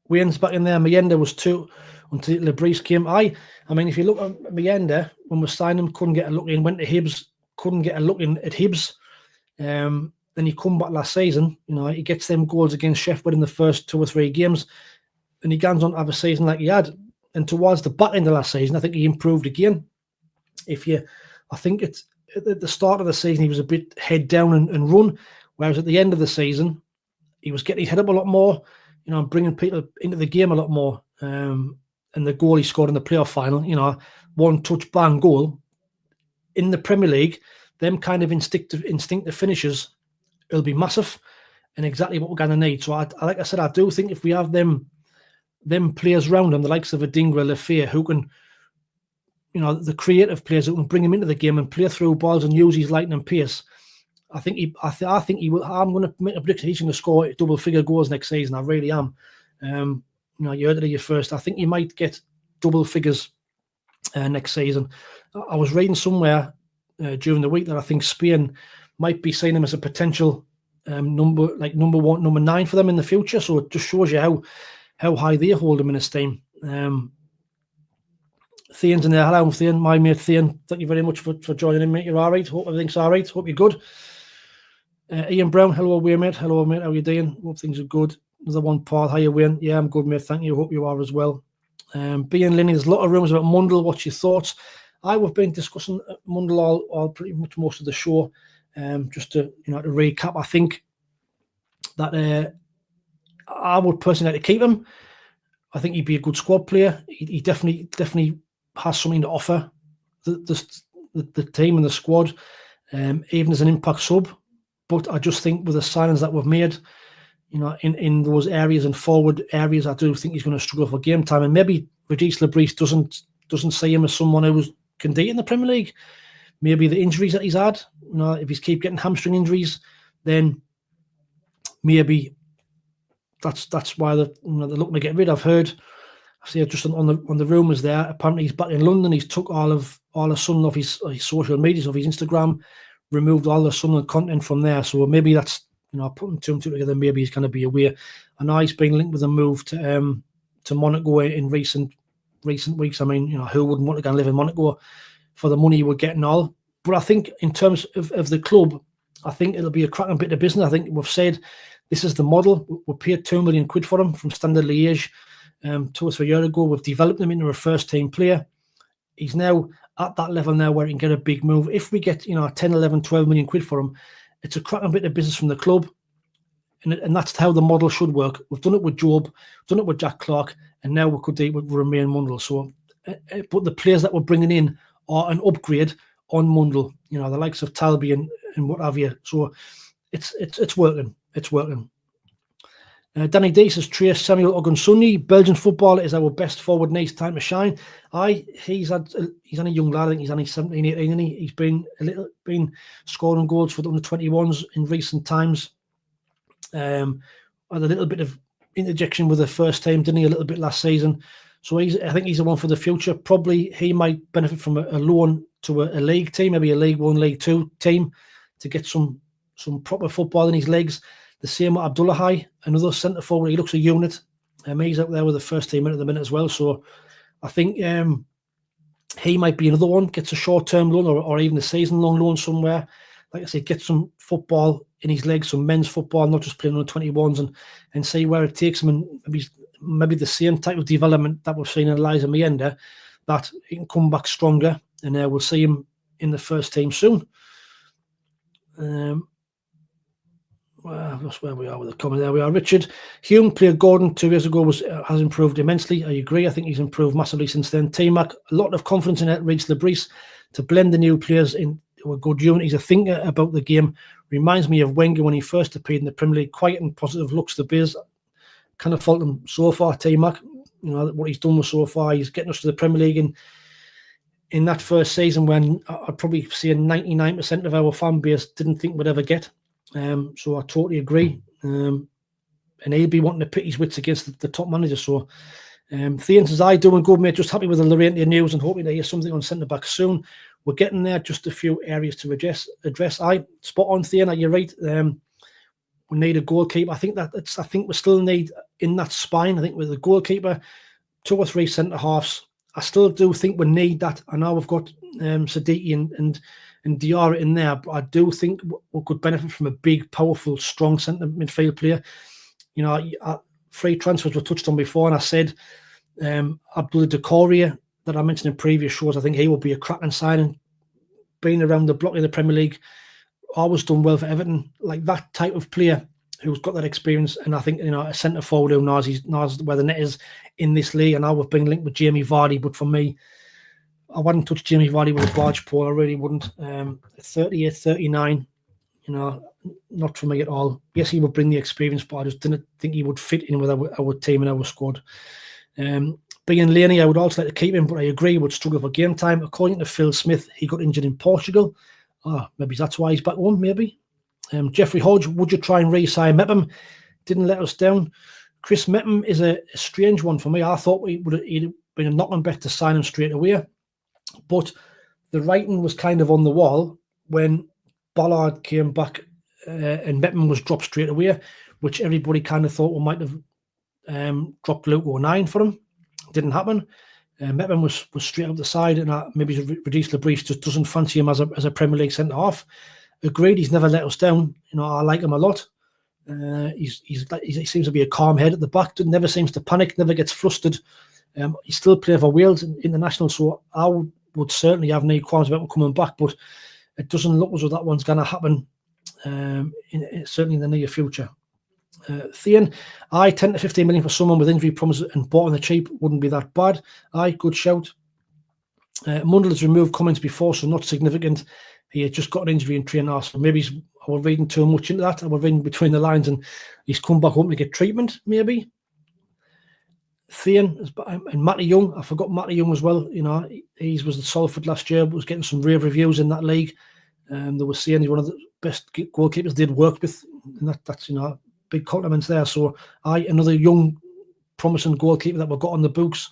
Wayne's back in there. Mayenda was 2 until Lebris came. I mean, if you look at Mayenda, when we signed him, couldn't get a look in, went to Hibs, couldn't get a look in at Hibs. Then he come back last season, he gets them goals against Sheffield in the first 2 or 3 games, and he goes on to have a season like he had. And towards the back end of last season, I think he improved again. I think it's at the start of the season, he was a bit head down and run, whereas at the end of the season, he was getting his head up a lot more, and bringing people into the game a lot more. And the goal he scored in the playoff final, one touch bang goal in the Premier League, them kind of instinctive finishes will be massive and exactly what we're going to need. So, like I said, I do think if we have them players around him, the likes of Adingra, Lafayette, who can, the creative players who can bring him into the game and play through balls and use his lightning pace, I think he will. I'm going to make a prediction he's going to score double-figure goals next season. I really am. You heard it here first. I think he might get double figures next season. I was reading somewhere during the week that I think Spain might be seeing him as a potential number 1, number 9 for them in the future. So it just shows you how high they hold him in esteem. Thean's in there. Hello, Thean, my mate Thean. Thank you very much for joining in, mate. You're all right? Hope everything's all right. Hope you're good. Ian Brown, hello, Wayne, mate. Hello, mate. How are you doing? Hope things are good. Another one, Paul. How you, Wayne? Yeah, I'm good, mate. Thank you. Hope you are as well. B and Linny, there's a lot of rumours about Mundle. What's your thoughts? We've been discussing Mundle all pretty much most of the show. Just to to recap, I think that I would personally like to keep him. I think he'd be a good squad player. He definitely has something to offer the team and the squad, even as an impact sub. But I just think with the signings that we've made, in those areas and forward areas, I do think he's going to struggle for game time. And maybe Regis Lebris doesn't see him as someone who can do it in the Premier League. Maybe the injuries that he's had, if he's keep getting hamstring injuries, then maybe that's why they're looking to get rid. I've heard, I see just on the rumours there. Apparently he's back in London. He's took all of Sunderland off his social medias, off his Instagram, removed all the Sunderland content from there. So maybe that's putting two and two together. Maybe he's going to be aware. I know he's been linked with a move to Monaco in recent weeks. I mean, who wouldn't want to go and live in Monaco for the money you would get and all? But I think in terms of the club, I think it'll be a cracking bit of business. I think we've said this is the model. We paid £2 million for him from Standard Liège 2 or 3 years ago. We've developed him into a first team player. He's now at that level now where he can get a big move. If we get 10, 11, 12 million quid for him, it's a cracking bit of business from the club. And that's how the model should work. We've done it with Job, done it with Jack Clark, and now we could do it with Romain Mundle. So, but the players that we're bringing in are an upgrade on Mundle, the likes of Talby and what have you. So it's working. It's working. Danny D says, Trace Samuel Ogunsunyi, Belgian footballer, is our best forward and time to shine. He's only a young lad. I think he's only 17, 18, and he's been scoring goals for the under 21s in recent times. Had a little bit of interjection with the first team, didn't he? A little bit last season. So I think he's the one for the future. Probably he might benefit from a loan to a league team, maybe a League 1, League 2 team, to get some proper football in his legs. The same with Abdullahi, another centre forward. He looks a unit. He's out there with the first team at the minute as well. So I think he might be another one, gets a short-term loan or even a season-long loan somewhere. Like I say, get some football in his legs, some men's football, not just playing on the 21s, and see where it takes him. And maybe the same type of development that we've seen in Eliza Mayenda, that he can come back stronger, and we'll see him in the first team soon. Well, that's where we are with the comment. There we are. Richard Hume played Gordon 2 years ago, has improved immensely. I agree. I think he's improved massively since then. T-Mac, a lot of confidence in Regis Lebris to blend the new players into a good unit. He's a thinker about the game. Reminds me of Wenger when he first appeared in the Premier League. Quiet and positive looks the biz. Kind of fault him so far, T-Mac. What he's done so far. He's getting us to the Premier League in that first season when I'd probably say 99% of our fan base didn't think we'd ever get. So I totally agree. And he'll be wanting to pit his wits against the top manager. So Thean says, I doing good, mate. Just happy with the Laurienté news and hoping to hear something on centre back soon. We're getting there. Just a few areas to address. I spot on, Thean. You're right. We need a goalkeeper. I think we still need in that spine. I think with the goalkeeper, 2 or 3 centre halves. I still do think we need that. I know we've got Sadiki and Diarra in there, but I do think we could benefit from a big, powerful, strong centre midfield player. You know, free transfers were touched on before, and I said Abdullah Decoria that I mentioned in previous shows. I think he will be a cracking signing. Being around the block in the Premier League, always done well for Everton. Like that type of player who's got that experience, and I think, you know, a centre forward who knows where the net is in this league. And now we've been linked with Jamie Vardy, but for me, I wouldn't touch Jamie Vardy with a barge pole. I really wouldn't. 38, 39, you know, not for me at all. Yes, he would bring the experience, but I just didn't think he would fit in with our team and our squad. Being Laney, I would also like to keep him, but I agree he would struggle for game time. According to Phil Smith, he got injured in Portugal. Maybe that's why he's back home, maybe. Jeffrey Hodge, would you try and re-sign Mepham? Didn't let us down. Chris Mepham is a strange one for me. I thought he'd been a knock-on bet to sign him straight away. But the writing was kind of on the wall when Ballard came back and Mepham was dropped straight away, which everybody kind of thought we might have dropped Luke O'Nien for him. Didn't happen. Mepham was straight up the side, and maybe Regis Lebris just doesn't fancy him as a Premier League centre half. Agreed, he's never let us down. You know, I like him a lot. He seems to be a calm head at the back. Never seems to panic. Never gets flustered. He still plays for Wales international, so I would certainly have no qualms about him coming back. But it doesn't look as though that one's going to happen. Certainly in the near future. Thean, 10 to 15 million for someone with injury problems and bought on the cheap wouldn't be that bad. Good shout. Mundle has removed comments before, so not significant. He had just got an injury in training, so maybe I was reading too much into that. I was reading between the lines, and he's come back home to get treatment, maybe. Thean and Matty Young, I forgot Matty Young as well. You know, he was at Salford last year, but was getting some rave reviews in that league. They were saying he's one of the best goalkeepers they'd worked with, and that's, you know, big compliments there. So another young, promising goalkeeper that we've got on the books.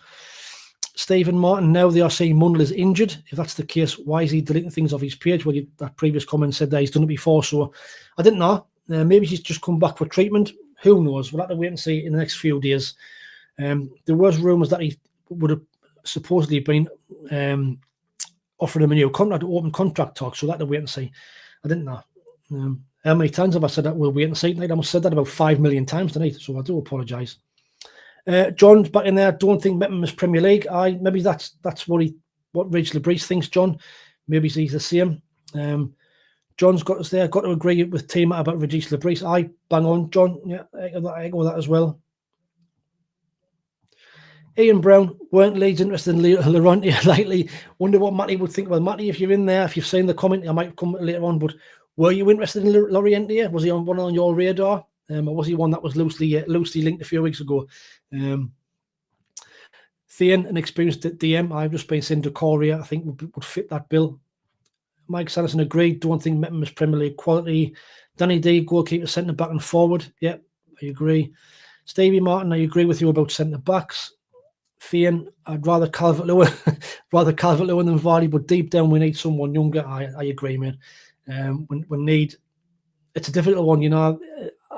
Stephen Martin, now they are saying Mundle is injured. If that's the case, why is he deleting things off his page? Well, that previous comment said that he's done it before, so I didn't know. Maybe he's just come back for treatment. Who knows? We'll have to wait and see in the next few days. There was rumours that he would have supposedly been offering him a new contract, open contract talk, so we'll have to wait and see. I didn't know. How many times have I said that? We'll wait and see tonight. I must have said that about 5 million times tonight, so I do apologise. John's back in there. Don't think Mepham is Premier League. Maybe that's what Regis Lebris thinks, John. Maybe he's the same. John's got us there. Got to agree with Tima about Regis Lebris. I bang on, John. Yeah, I echo that as well. Ian Brown, weren't Leeds interested in Laurienté lately? Wonder what Matty would think. Well, Matty, if you're in there, if you've seen the comment, I might come later on, but were you interested in Laurienté? Was he one on your radar? Or was he one that was loosely linked a few weeks ago? Thean, an experienced DM. I've just been saying Decoria, I think would fit that bill. Mike Sanderson agreed. Don't think Mepham is Premier League quality. Danny D, goalkeeper, centre back and forward. Yep, I agree. Stevie Martin, I agree with you about centre backs. Thean, I'd rather Calvert-Lewin than Vardy, but deep down we need someone younger. I agree, man. We need. It's a difficult one, you know.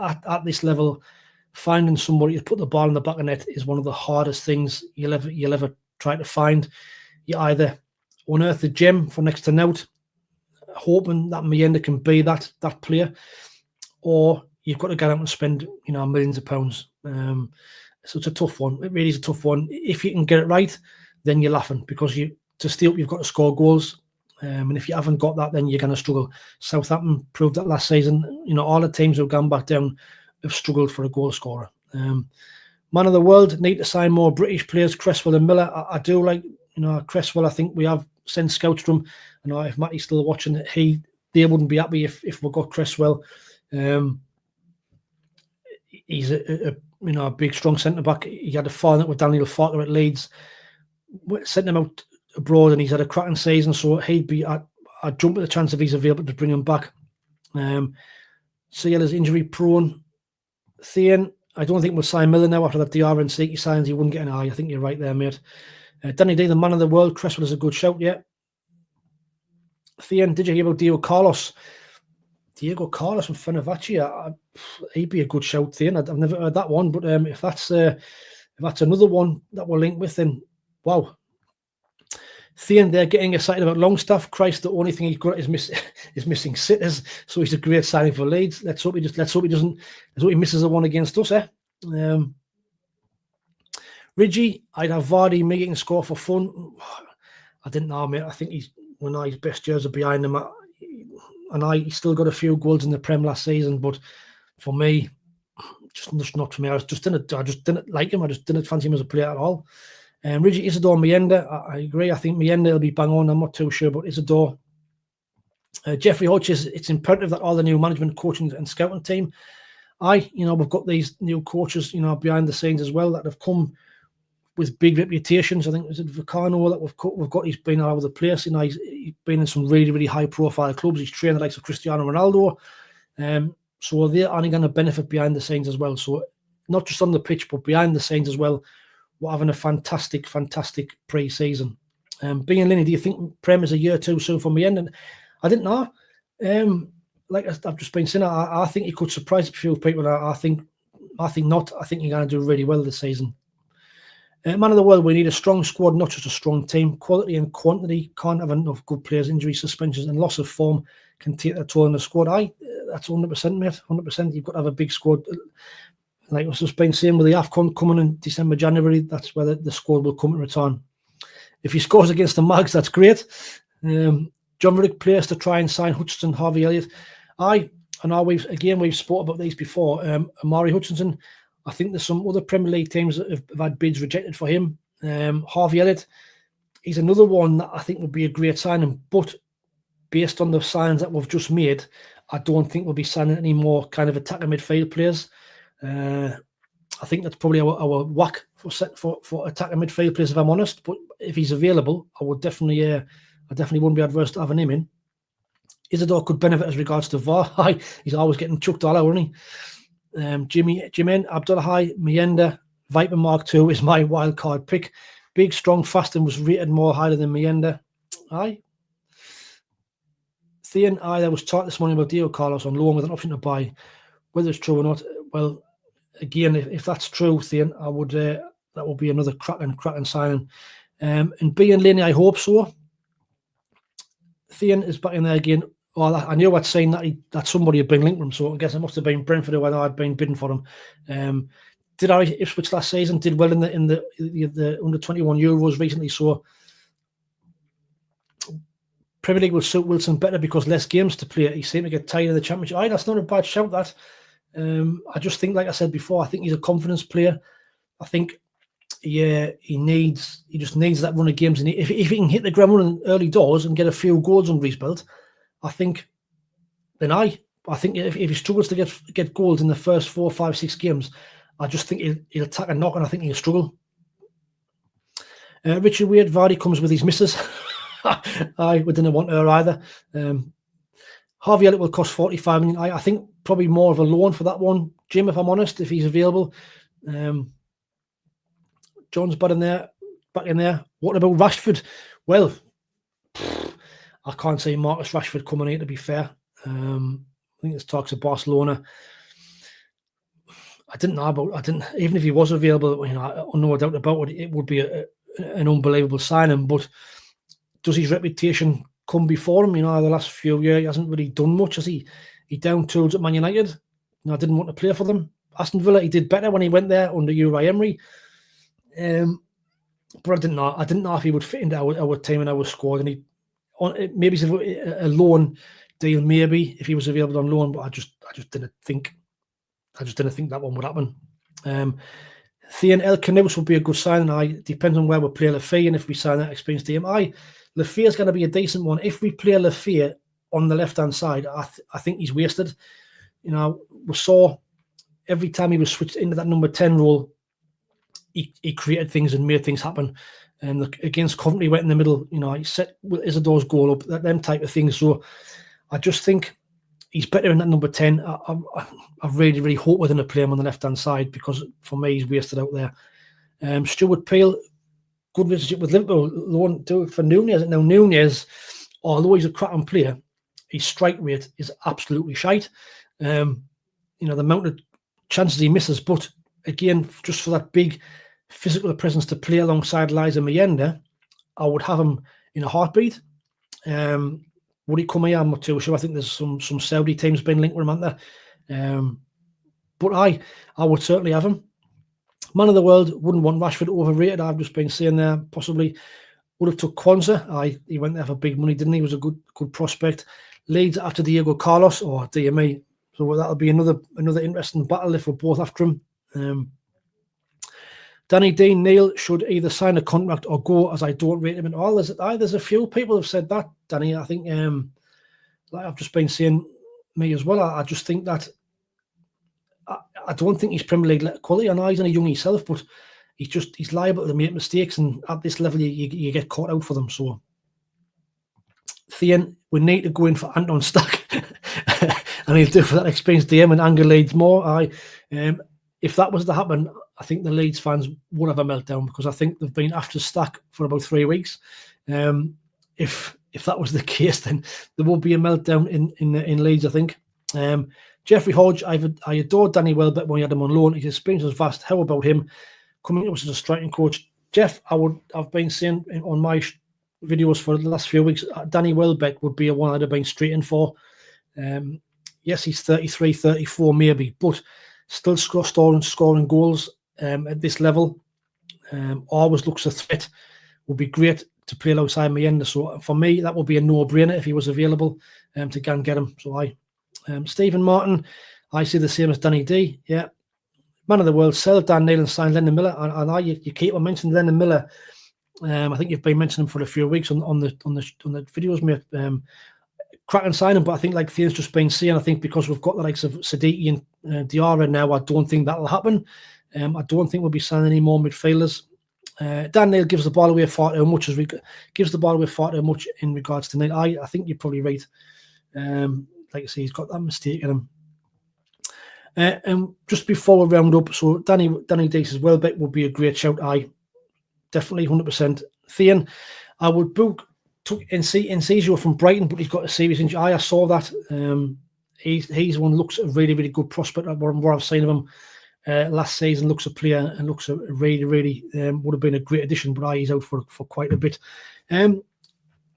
At this level, finding somebody to put the ball in the back of net is one of the hardest things you'll ever try to find. You either unearth the gem for next to note, hoping that Mienda can be that player, or you've got to get out and spend, you know, millions of pounds. So it's a tough one. It really is a tough one. If you can get it right, then you're laughing, because to steal, you've got to score goals. And if you haven't got that, then you're going to struggle. Southampton proved that last season. You know, all the teams who've gone back down have struggled for a goal scorer. Man of the world, need to sign more British players, Cresswell and Miller. I do like, you know, Cresswell. I think we have sent scouts to him. You know, if Matty's still watching, they wouldn't be happy if we got Cresswell. He's a big, strong centre back. He had a falling out with Daniel Farker at Leeds. Sent him out abroad, and he's had a cracking season. So he'd be. I'd jump at the chance if he's available to bring him back. CL is injury prone. Thean, I don't think we'll sign Miller now after that DRNC signs. He wouldn't get an eye. I think you're right there, mate. Danny D, the man of the world. Cresswell is a good shout, yeah. Thean, did you hear about Diego Carlos? Diego Carlos from Fenerbahce. He'd be a good shout, Thean. I've never heard that one, but if that's another one that we're linked with, then wow. Thean, they're getting excited about Longstaff. Christ, the only thing he's got is missing sitters, so he's a great signing for Leeds. Let's hope he misses the one against us, eh? Ridgie, I'd have Vardy making a score for fun. I didn't know, mate. I think his best years are behind him. He still got a few goals in the Prem last season, but for me, just not for me. I just didn't like him. I just didn't fancy him as a player at all. Ridgie, Isidore, Mienda, I agree. I think Mienda will be bang on. I'm not too sure about Isidore. Jeffrey Hodges, it's imperative that all the new management, coaching and scouting team, we've got these new coaches, behind the scenes as well that have come with big reputations. I think is it Vicano that we've got. He's been all over the place. He's been in some really, really high profile clubs. He's trained the likes of Cristiano Ronaldo. So they're only going to benefit behind the scenes as well. So not just on the pitch, but behind the scenes as well. We're having a fantastic, fantastic pre-season. Being Linny, do you think Prem is a year too soon for me? And I didn't know. Like I've just been saying, I think he could surprise a few people. I think not. I think you're going to do really well this season. Man of the world, we need a strong squad, not just a strong team. Quality and quantity. Can't have enough good players. Injuries, suspensions, and loss of form can take a toll on the squad. That's 100%, mate. 100%. You've got to have a big squad. Like I've just been saying with the AFCON coming in December, January, that's where the squad will come in return. If he scores against the Mags, that's great. John Riddick players to try and sign Hutchinson, Harvey Elliott. We've spoke about these before. Amari Hutchinson, I think there's some other Premier League teams that have had bids rejected for him. Harvey Elliott, he's another one that I think would be a great signing, but based on the signings that we've just made, I don't think we'll be signing any more kind of attacker midfield players. I think that's probably our whack for attacker midfield players, if I'm honest. But if he's available, I definitely wouldn't be adverse to having him in. Isidore could benefit as regards to VAR. He's always getting chucked all out, isn't he? Jimin, Abdullahi, Mienda, Viper Mark II is my wild card pick. Big, strong, fast, and was rated more higher than Mienda. Thean, there was talk this morning about Diego Carlos on loan with an option to buy. Whether it's true or not, well, again, if that's true, Thean, I would that would be another cracking signing. And being Laney, I hope so. Thean is back in there again. Well, I knew I'd seen that somebody had been linked with him, so I guess it must have been Brentford who I'd been bidding for him. Did Ipswich last season? Did well in the under 21 Euros recently. So Premier League will suit Wilson better because less games to play. He seemed to get tired of the Championship. That's not a bad shout. That. I just think, like I said before, I think he's a confidence player. I think, he just needs that run of games. And if he can hit the ground running early doors and get a few goals under his belt, I think if he struggles to get goals in the first 4, 5, 6 games, I just think he'll attack and knock, and I think he'll struggle. Richard Weird, Vardy comes with his missus. We didn't want her either. Harvey Elliott will cost 45 million. I think probably more of a loan for that one, Jim, if I'm honest, if he's available. John's back in there. What about Rashford? Well, I can't see Marcus Rashford coming here, to be fair. I think there's talks of Barcelona. Even if he was available, no doubt about it, it would be an unbelievable signing. But does his reputation come before him? The last few years he hasn't really done much. Has he? He down tools at Man United. I didn't want to play for them. Aston Villa, he did better when he went there under Unai Emery. But I didn't know if he would fit into our team and our squad. And maybe it's a loan deal, maybe if he was available on loan. But I just didn't think that one would happen. Thean El Canoes would be a good signing. Depends on where we play Lafay and if we sign that experienced team. Lafay is going to be a decent one. If we play Lafay on the left hand side, I think he's wasted. We saw every time he was switched into that number 10 role, he created things and made things happen. Against Coventry, he went in the middle. He set Isidore's goal up, them type of things. So I just think he's better in that number 10. I really, really hope we're going to play him on the left-hand side, because for me, he's wasted out there. Stuart Peele, good relationship with Liverpool. Won't do it for Nunez. Now, Nunez, although he's a cracking player, his strike rate is absolutely shite. The amount of chances he misses, but again, just for that big physical presence to play alongside Liza Mayenda, I would have him in a heartbeat. Would he come here? I'm not too sure. I think there's some Saudi teams been linked with him, aren't there? But I would certainly have him. Man of the world, wouldn't want Rashford overrated. I've just been saying there, possibly would have took Kwanzaa. He went there for big money, didn't he? He was a good prospect. Leeds after Diego Carlos, or DME. So that'll be another interesting battle if we're both after him. Danny Dean, Neil should either sign a contract or go, as I don't rate him at all. There's a few people who have said that, Danny. I think, like I've just been saying, me as well. I just think that I don't think he's Premier League quality. I know he's only young himself, but he's liable to make mistakes, and at this level, you get caught out for them. So, Thean, we need to go in for Anton Stack, and he'll do for that experienced DM and anger Leeds more. If that was to happen, I think the Leeds fans would have a meltdown, because I think they've been after Stack for about 3 weeks. If that was the case, then there will be a meltdown in Leeds, I think. Jeffrey Hodge, I adored Danny Welbeck when he had him on loan. His experience was vast. How about him coming up as a striking coach? Jeff, I've been saying on my videos for the last few weeks, Danny Welbeck would be a one I'd have been straight in for. Yes, he's 33, 34 maybe, but still scoring goals at this level. Always looks a threat. Would be great to play alongside Mayenda. So for me, that would be a no-brainer if he was available to go and get him. So Stephen Martin, I see the same as Danny D. Yeah, man of the world, sell Dan Neil and sign Lennon Miller. And you keep on mentioning Lennon Miller. I think you've been mentioning him for a few weeks on the videos, mate. Cracking signing, but I think like Thean's just been saying, I think because we've got the likes of Siddiqui and Diarra now, I don't think that'll happen. I don't think we'll be signing any more midfielders. Dan Neil gives the ball away far too much in regards to Neil. I think you're probably right. Like I say, he's got that mistake in him. And just before we round up, so Danny D says Welbeck would be a great shout. Definitely 100%. Thean, I would book Enciso from Brighton, but he's got a serious injury. I saw that. He's one looks a really, really good prospect. What I've seen of him last season, looks a player and looks a really, really would have been a great addition, but he's out for quite a bit.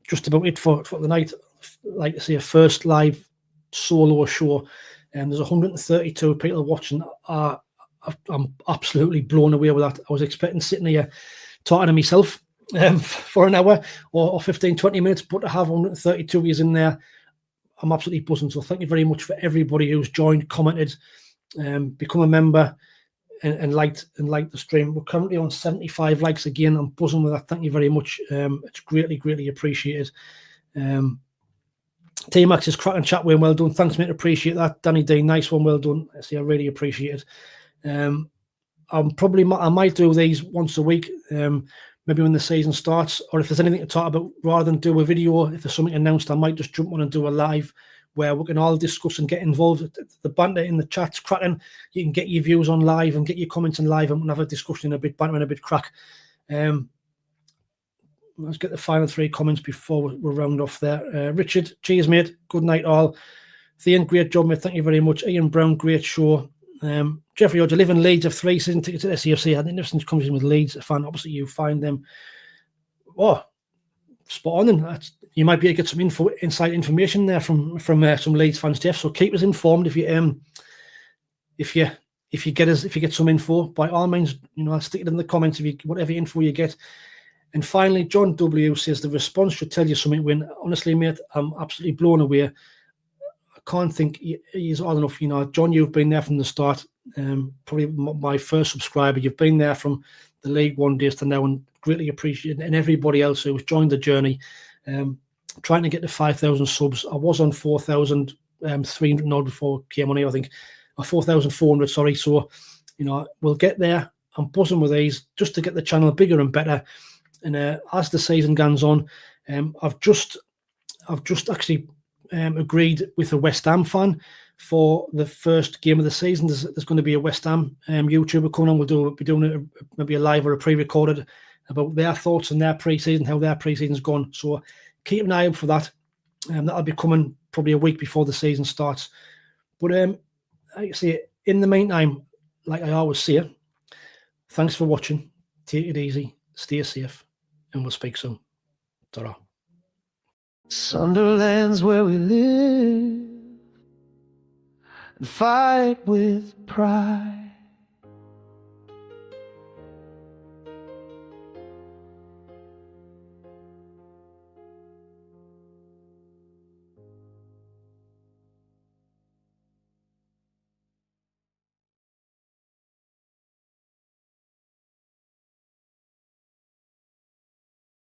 Just about it for the night. Like I say, a first live solo show. There's 132 people watching. I'm absolutely blown away with that. I was expecting sitting here talking to myself for an hour or 15, 20 minutes, but to have 132 years in there, I'm absolutely buzzing. So thank you very much for everybody who's joined, commented, become a member, and liked the stream. We're currently on 75 likes again. I'm buzzing with that. Thank you very much. It's greatly, greatly appreciated. T-Max is cracking chat, Wayne. Well done. Thanks, mate. Appreciate that. Danny D, nice one. Well done. I really appreciate it. I might do these once a week, maybe when the season starts, or if there's anything to talk about, rather than do a video, if there's something announced, I might just jump on and do a live where we can all discuss and get involved. The banter in the chat's cracking. You can get your views on live and get your comments on live, and we'll have a discussion in a bit, banter and a bit crack. Let's get the final 3 comments before we round off there. Richard, cheers, mate. Good night, all. Thean, great job, mate. Thank you very much. Ian Brown, great show. Jeffrey Hodge, I live in Leeds, have 3 season tickets at SAFC. I had an interesting conversation with Leeds. A fan, obviously, you find them. Oh, spot on. And you might be able to get some inside information there from some Leeds fans, Jeff. So keep us informed if you get some info. By all means, I'll stick it in the comments whatever info you get. And finally, John W says the response should tell you something. When honestly, mate, I'm absolutely blown away. I can't think he's odd enough. John, you've been there from the start. Probably my first subscriber. You've been there from the League One days to now, and greatly appreciate it. And everybody else who's joined the journey, trying to get to 5,000 subs. I was on 4,300 now before I came on here, I think, or 4,400. Sorry. So, we'll get there. I'm buzzing with these just to get the channel bigger and better. And as the season goes on, I've just actually agreed with a West Ham fan for the first game of the season. There's going to be a West Ham YouTuber coming on. We'll be doing maybe a live or a pre-recorded about their thoughts on their pre-season, how their pre-season's gone. So keep an eye out for that. That'll be coming probably a week before the season starts. But like I say, in the meantime, like I always say, thanks for watching. Take it easy, stay safe, and we'll speak soon. Ta-ra. Sunderland's where we live and fight with pride.